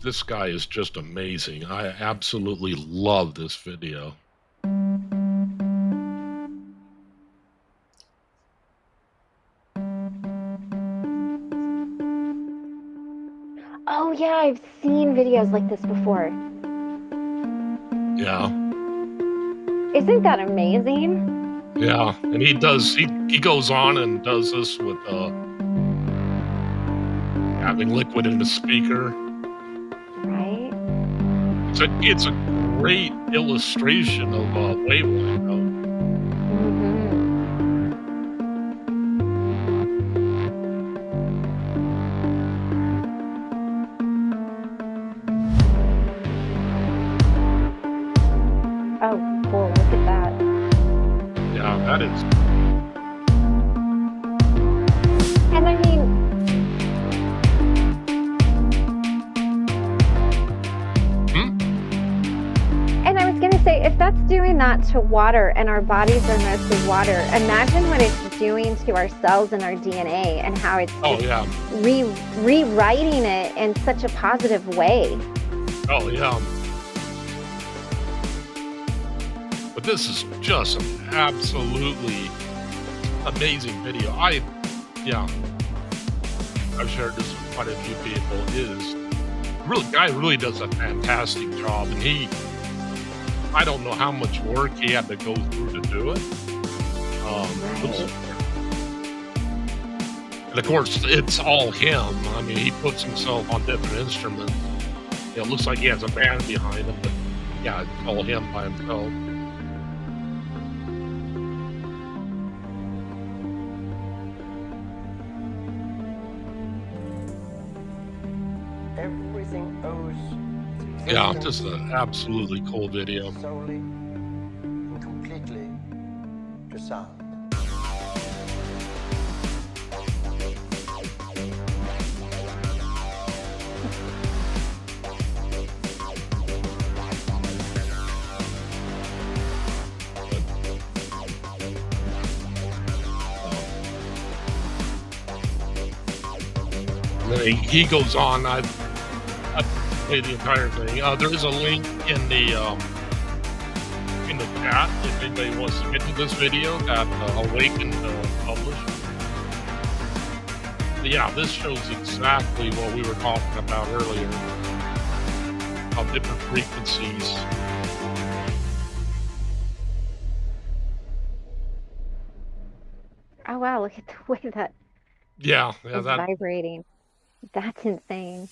This guy is just amazing. I absolutely love this video. Oh, yeah. I've seen videos like this before. Yeah, Isn't that amazing? yeah, and he goes on and does this with, having liquid in the speaker. Right? It's a great illustration of, wavelength, though. Hmm. Oh, cool. Look at that. Yeah, that is And I mean, hmm? and I was going to say, if that's doing that to water and our bodies are mostly water, imagine what it's doing to our cells and our DNA and how it's Oh, just yeah. rewriting it in such a positive way. Oh, yeah. But this is just an absolutely amazing video. Yeah, I've shared this with quite a few people. Guy really does a fantastic job, and I don't know how much work he had to go through to do it. Right. And of course, it's all him. I mean, he puts himself on different instruments. It looks like he has a band behind him, but yeah, it's all him by himself. Everything owes Yeah, existence just an absolutely cool video. solely and completely to sound. And then he goes on. I've played the entire thing. There is a link in the chat if anybody wants to get to this video that Awakened published. But yeah, this shows exactly what we were talking about earlier. How different frequencies. Oh, wow. Look at the way that Yeah, is that vibrating. That's insane.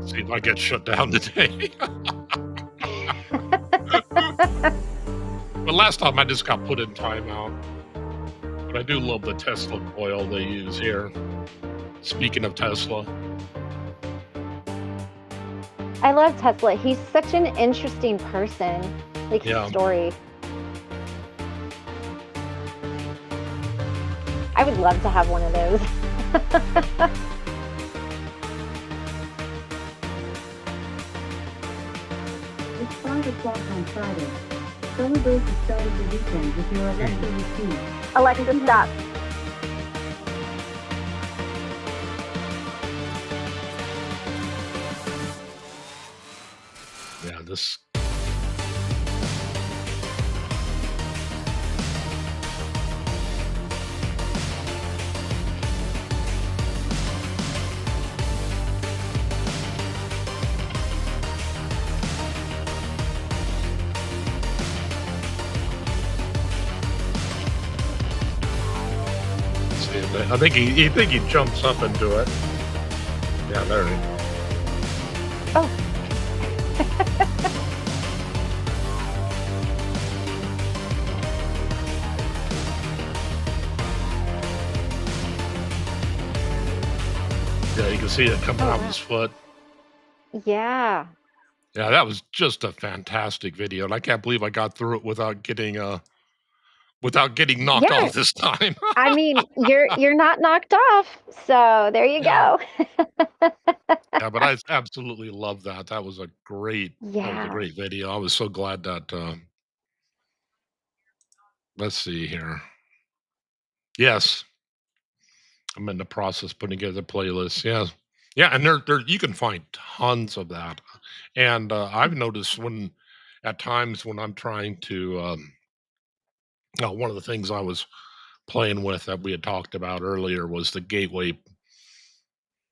See if I get shut down today. But last time I just got put in timeout. But I do love the Tesla coil they use here. Speaking of Tesla. I love Tesla. He's such an interesting person. Like his Yeah. story. I would love to have one of those. It's 5 o'clock on Friday. Celebrate the start of the weekend with your Alexa routine. Alexa, stop. Yeah, this. See, I think he jumps up into it. Yeah, there he is. Oh. Yeah, you can see it coming out of his foot. Yeah. Yeah, that was just a fantastic video, and I can't believe I got through it without getting knocked Yeah. off this time. I mean, you're not knocked off. So there you Yeah. go. Yeah, but I absolutely love that. That was a Yeah. great video. I was so glad that, let's see here. Yes, I'm in the process of putting together playlists. Yeah. Yeah, and there you can find tons of that. And, I've noticed at times when I'm trying to, one of the things I was playing with that we had talked about earlier was the Gateway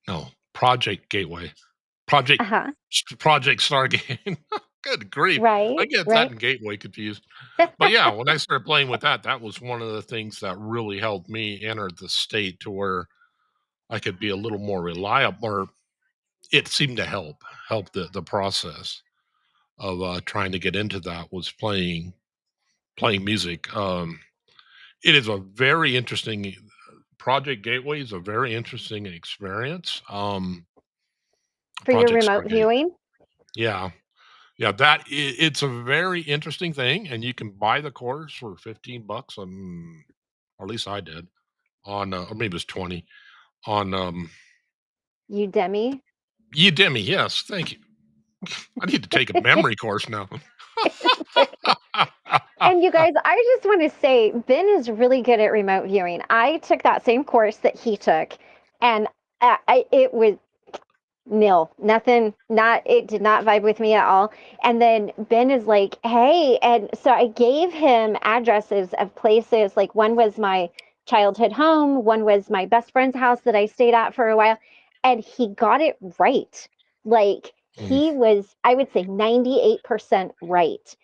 no, Project Gateway. Project Uh-huh. Project Stargate. Good grief. I Right. get that Right. and Gateway confused. But yeah, when I started playing with that, that was one of the things that really helped me enter the state to where I could be a little more reliable, or it seemed to help the process of trying to get into that was playing music. It is a very interesting Project Gateway is a very interesting experience. For your Project remote Stargate. viewing? Yeah. Yeah, it's a very interesting thing, and you can buy the course for 15 bucks on, or at least I did, on, or maybe it was 20 on, Udemy? Udemy. Yes, thank you. I need to take a memory course now. And you guys, I just want to say, Ben is really good at remote viewing. I took that same course that he took, and it was nil, nothing, it did not vibe with me at all. And then Ben is like, hey, and so I gave him addresses of places. Like one was my childhood home, one was my best friend's house that I stayed at for a while, and he got it right. Like Mm. he was, I would say 98% right.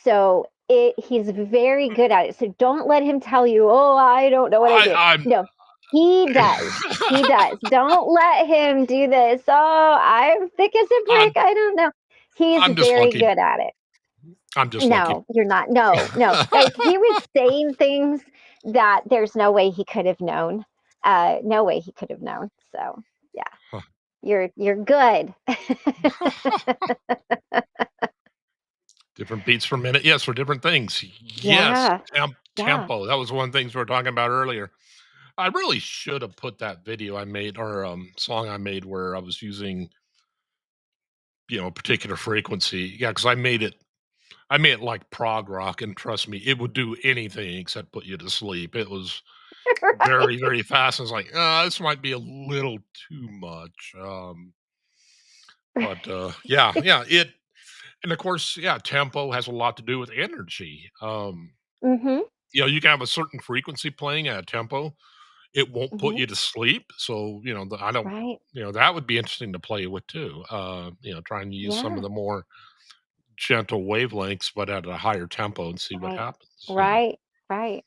So he's very good at it. So don't let him tell you, oh, I don't know what I do. I'm No, he does. He does. Don't let him do this. Oh, I'm thick as a I'm brick. I don't know. He's I'm just very lucky. good at it. I'm just lucky. No, you're not. No, no. Guys, he was saying things that there's no way he could have known. No way he could have known. So yeah, Huh. you're good. Different beats per minute. Yes, for different things. Yes, Yeah. Yeah. tempo. That was one of the things we were talking about earlier. I really should have put that video I made, or song I made where I was using, a particular frequency. Yeah, because I made it like prog rock, and trust me, it would do anything except put you to sleep. It was Right. very, very fast. I was like, this might be a little too much. But yeah, and of course, yeah, tempo has a lot to do with energy. Mm-hmm. You can have a certain frequency playing at a tempo. It won't put Mm-hmm. you to sleep. So, I don't, Right. that would be interesting to play with too. Trying to use some of Yeah. the more gentle wavelengths, but at a higher tempo and see what Right. happens. Right. Right.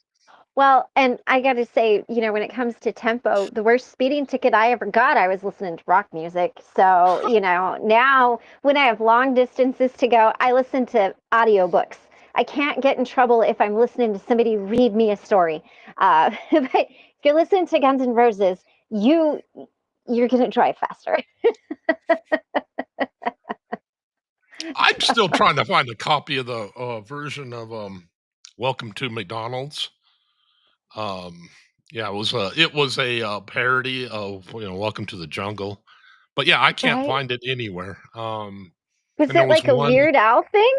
Well, and I got to say, when it comes to tempo, the worst speeding ticket I ever got, I was listening to rock music. So, now when I have long distances to go, I listen to audiobooks. I can't get in trouble if I'm listening to somebody read me a story. But if you're listening to Guns N' Roses, you're gonna drive faster. I'm still trying to find a copy of the version of Welcome to McDonald's. Um, yeah, it was a parody of Welcome to the Jungle. But yeah, I can't Right? find it anywhere. Was And there it was like a one. Weird Al thing?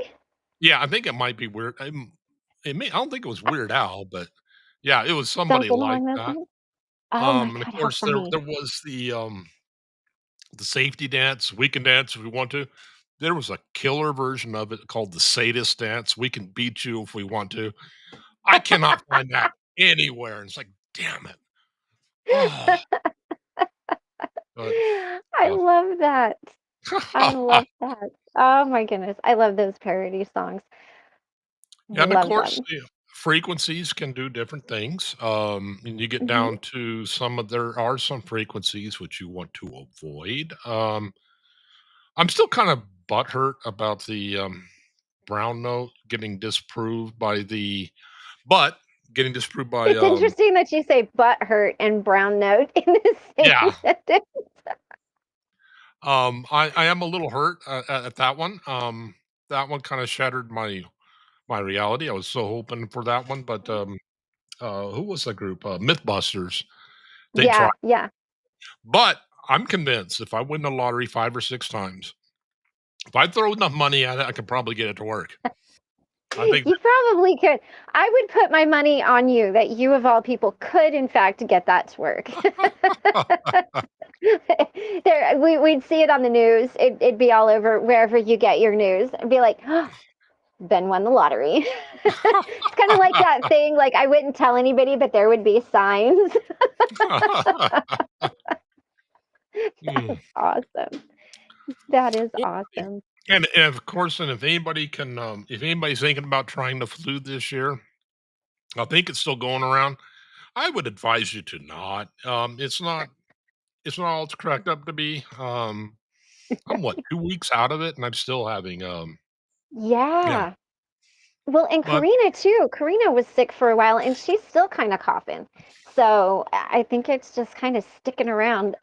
Yeah, I think it might be weird. I don't think it was Weird Al, but yeah, it was somebody Something like along those that. lines? Oh my And of God, how course there funny. there was the safety dance. We can dance if we want to. There was a killer version of it called the sadist dance. We can beat you if we want to. I cannot find that anywhere. And it's like, damn it. Oh, but I uh, love that. I love that. Oh my goodness. I love those parody songs. yeah, and of Love course, them. frequencies can do different things. And you get Hmm. down to there are some frequencies which you want to avoid. I'm still kind of butthurt about the brown note but getting disproved by It's interesting that you say butt hurt and brown note in the same yeah. sentence. I am a little hurt at that one. That one kind of shattered my reality. I was so hoping for that one, but who was that group? Mythbusters. They tried, Yeah, yeah. but I'm convinced if I win the lottery 5 or 6 times, if I throw enough money at it, I could probably get it to work. I think You probably could. I would put my money on you that you, of all people, could in fact get that to work. We'd see it on the news. It'd be all over wherever you get your news. It'd be like, oh, Ben won the lottery. It's kind of like that thing. Like I wouldn't tell anybody, but there would be signs. Hmm. Awesome. That is Well, awesome. and of course, and if anybody's thinking about trying the flu this year, I think it's still going around. I would advise you to not. It's not all it's cracked up to be. I'm what 2 weeks out of it, and I'm still having yeah. Yeah. Well, and But Karina too. Karina was sick for a while and she's still kind of coughing. So I think it's just kind of sticking around.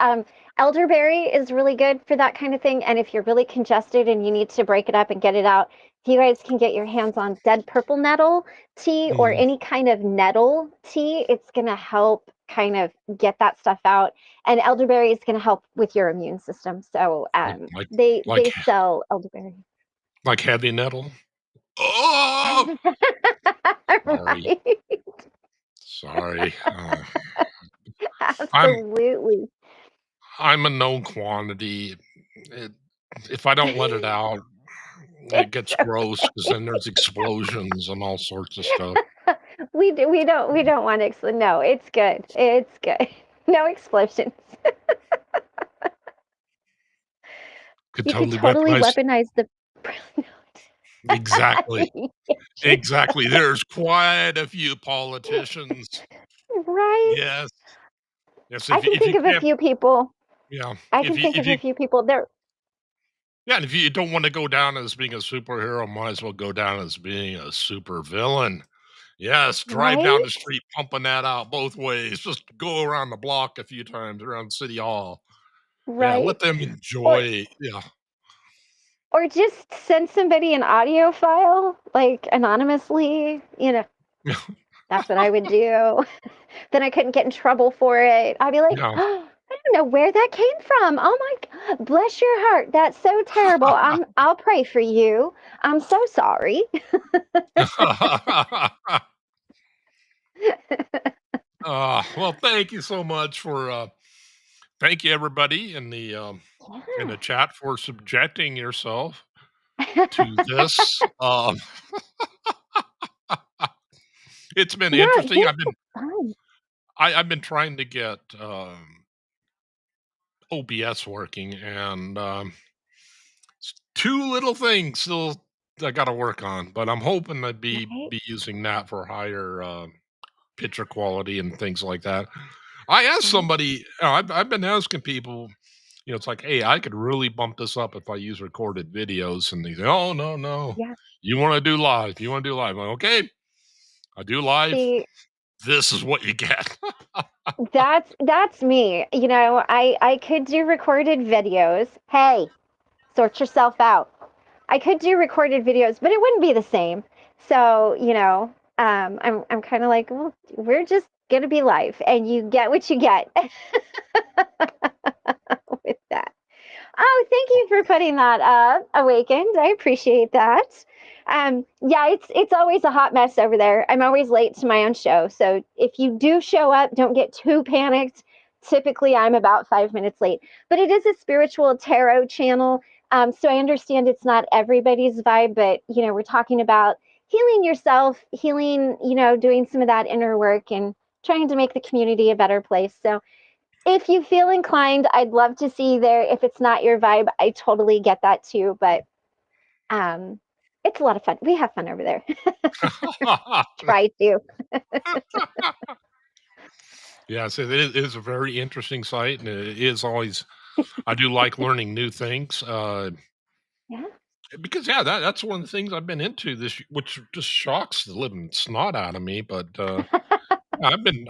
Elderberry is really good for that kind of thing. And if you're really congested and you need to break it up and get it out, if you guys can get your hands on dead purple nettle tea or mm, any kind of nettle tea, it's going to help kind of get that stuff out. And elderberry is going to help with your immune system. So like like they like sell elderberry. like heavy metal. Oh, sorry, Right. sorry. I'm Absolutely. I'm a known quantity. It, if I don't let it out, it It's gets gross because okay. then there's explosions and all sorts of stuff. We don't want to no, it's good. It's good. No explosions. Could You could totally totally weaponize. weaponize the Exactly, exactly. There's quite a few politicians. right? Yes, yes. I can If you think of a can't, few people. yeah. I can think If of a you few people. There Yeah, and if you don't want to go down as being a superhero, might as well go down as being a super villain. Yes, drive down right? the street pumping that out both ways. Just go around the block a few times around City Hall. Yeah, Right. let them Or enjoy. Yeah. or just send somebody an audio file, like anonymously. That's what I would do. Then I couldn't get in trouble for it. I'd be like, Yeah. oh, I don't know where that came from. Oh my God, bless your heart. That's so terrible. I'll pray for you. I'm so sorry. Well, thank you so much for thank you everybody in the chat for subjecting yourself to this. It's been Yeah, interesting. this is fun. I've been trying to get OBS working, and two little things still I got to work on, but I'm hoping to be Right? using that for higher picture quality and things like that. I asked Right. somebody, I've been asking people, it's like, hey, I could really bump this up if I use recorded videos, and they say, oh no, no, Yeah. you want to do live, you want to do live. I'm like, okay, I do live. See, This is what you get. that's me. I could do recorded videos. Hey, sort yourself out. I could do recorded videos, but it wouldn't be the same. So, I'm kind of like, well, we're just gonna be live, and you get what you get with that. Oh, thank you for putting that up, Awakened. I appreciate that. Yeah, it's always a hot mess over there. I'm always late to my own show, so if you do show up, don't get too panicked. Typically, I'm about 5 minutes late, but it is a spiritual tarot channel, so I understand it's not everybody's vibe. But we're talking about healing yourself, healing, doing some of that inner work, and trying to make the community a better place. So if you feel inclined, I'd love to see you there. If it's not your vibe, I totally get that too. But um, it's a lot of fun. We have fun over there. Try to. Yeah, so it is a very interesting site, and it is always. I do like learning new things. Yeah. Because yeah, that's one of the things I've been into which just shocks the living snot out of me. But yeah,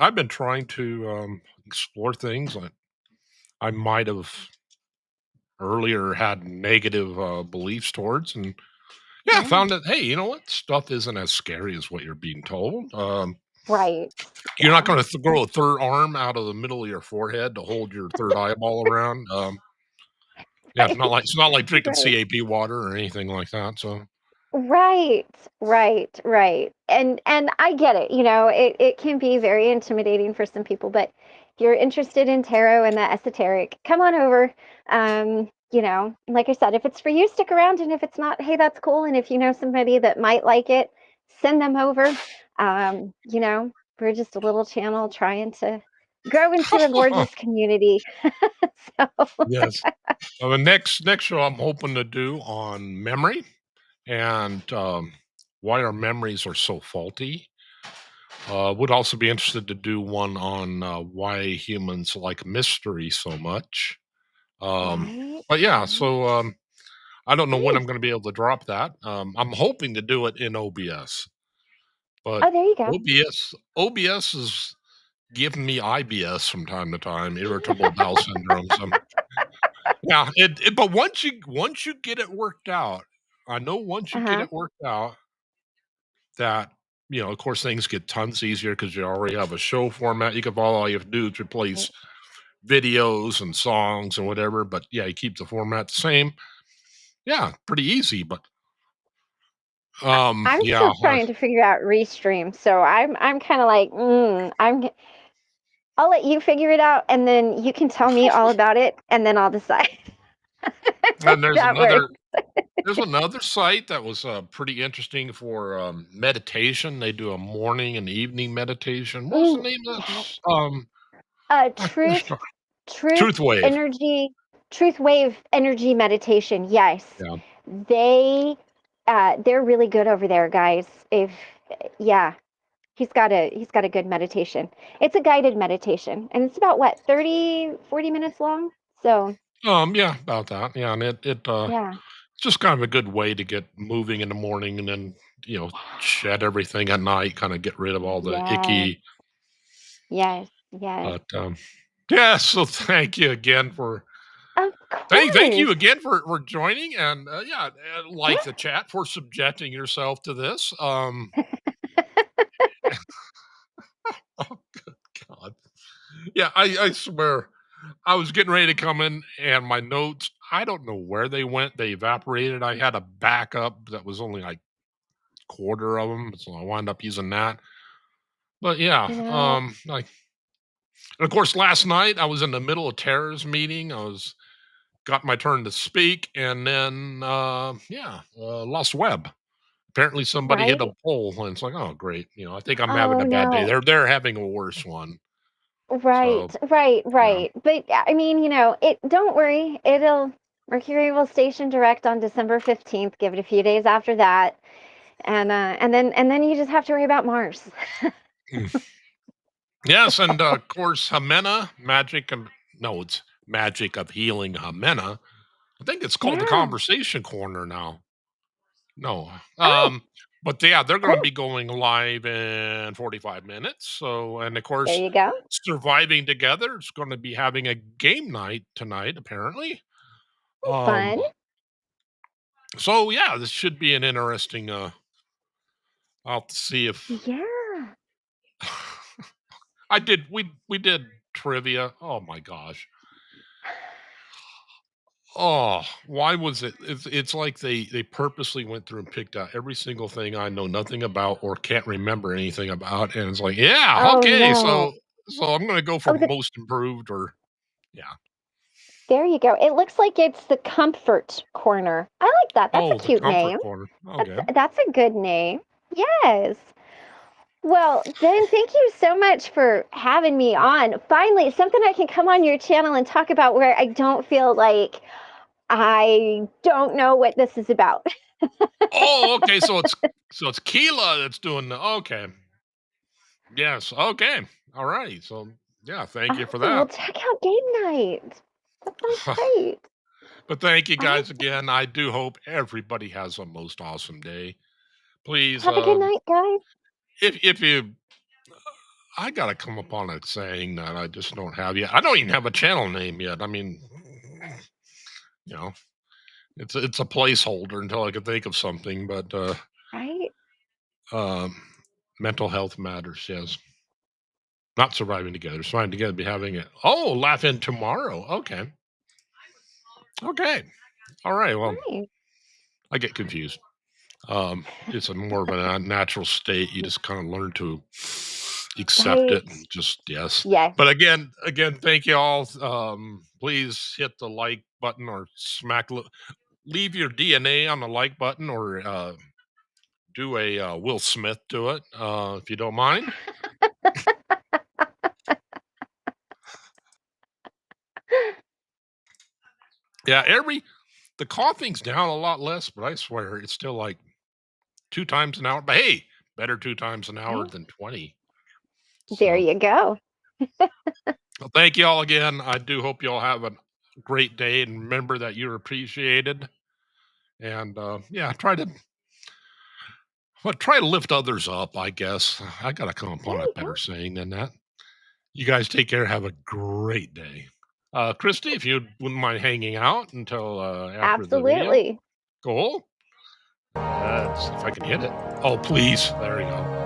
I've been trying to explore things that I might have earlier had negative beliefs towards, and yeah, I Yeah. found that hey, you know what, stuff isn't as scary as what you're being told. Right. You're not Yeah. going to grow a third arm out of the middle of your forehead to hold your third eyeball around. Yeah, Right. it's not like drinking Right. CAP water or anything like that. So Right, right. And I get it. It can be very intimidating for some people, but if you're interested in tarot and the esoteric, come on over. Like I said, if it's for you, stick around, and if it's not, hey, that's cool. And if you know somebody that might like it, send them over. We're just a little channel trying to grow into a gorgeous community. So, yes. The next show I'm hoping to do on memory and why our memories are so faulty. Would also be interested to do one on why humans like mystery so much. Um, right, but yeah, right. so I don't know when Hey. I'm going to be able to drop that. I'm hoping to do it in OBS, but Oh, there you go. OBS is giving me IBS from time to time, irritable bowel syndrome. So yeah, but once you get it worked out, I know once you get Uh-huh. it worked out that, of course, things get tons easier because you already have a show format you can follow. All you have to do is replace videos and songs and whatever. But yeah, you keep the format the same. Yeah, pretty easy. But I'm yeah, still trying to figure out Restream, so I'm kind of like, I'll let you figure it out, and then you can tell me all about it, and then I'll decide if and there's that works. another site that was pretty interesting for meditation. They do a morning and evening meditation. What was the Ooh, name of yes. this? I Truth, forgot. truth, Truth Wave. energy, truth wave energy meditation. Yes, Yeah. they, they're really good over there, guys. If yeah, he's got a good meditation. It's a guided meditation, and it's about what 30-40 minutes long. So Yeah, about that. Yeah, and yeah. it's just kind of a good way to get moving in the morning and then, shed everything at night, kind of get rid of all the Yes, icky. yes, yes. But yeah, so thank you again for Of thank you course. again for joining and yeah, Yeah. like the chat for subjecting yourself to this. Oh God. Yeah, I swear I was getting ready to come in and my notes, I don't know where they went. They evaporated. I had a backup that was only like quarter of them, so I wound up using that. But yeah, You know, like, and of course, last night I was in the middle of terrorist meeting. I was got my turn to speak, and then yeah, lost web. Apparently, somebody hit a right? pole, and it's like, oh, great. I think I'm having Oh a bad day. no. They're having a worse one. So Right, right, yeah. right. But I mean, it don't worry. Mercury will station direct on December 15th. Give it a few days after that. And then you just have to worry about Mars. Mm. Yes, and of course, Hamena, magic of no, it's magic of healing Hamena. I think it's called the Yeah. Conversation Corner now. No, Oh, but yeah, they're going to cool. be going live in 45 minutes. So, and of There course, you go. Surviving Together is going to be having a game night tonight, apparently. Fun. Um, so yeah, this should be an interesting. I'll have to see if Yeah. I did. We did trivia. Oh my gosh. Oh, why was it? It's like they purposely went through and picked out every single thing I know nothing about or can't remember anything about, and it's like, yeah, Oh okay, no. so I'm gonna go for Oh, most improved or yeah. there you go. It looks like it's the comfort corner. I like that. That's a Oh, the cute comfort name. corner. That's Okay. that's a good name. Yes. Well, then thank you so much for having me on. Finally, something I can come on your channel and talk about where I don't feel like I don't know what this is about. Oh, okay. So it's Keela that's doing the okay. Yes. Okay. All right. So yeah, thank you for Awesome. Well, that. check out game night. That sounds great. But thank you guys Awesome. again. I do hope everybody has a most awesome day. Please, Have a good night, guys. if you I gotta come upon a saying that I just don't have yet. I don't even have a channel name yet. I mean, you know, it's a placeholder until I can think of something. But Right? um, mental health matters. Yes, not surviving together. Surviving together. Be having it. Oh, laugh in tomorrow. Okay. Okay. All right. Well, Right. I get confused. It's a more of a natural state. You just kind of learn to accept Right. it and just yes. Yes. But again, thank you all. Please hit the like button or leave your DNA on the like button or do a Will Smith to it if you don't mind. Yeah, the coughing's down a lot less, but I swear it's still like 2 times an hour. But hey, better 2 times an hour Right. than 20. There So you go. well, thank you all again. I do hope you all have a great day and remember that you're appreciated. And yeah, try to lift others up. I guess I gotta come There upon a you go. better saying than that. You guys take care. Have a great day. Christy, if you wouldn't mind hanging out until after the video. Absolutely. Cool. Let's see if I can hit it. Oh, please. There you go.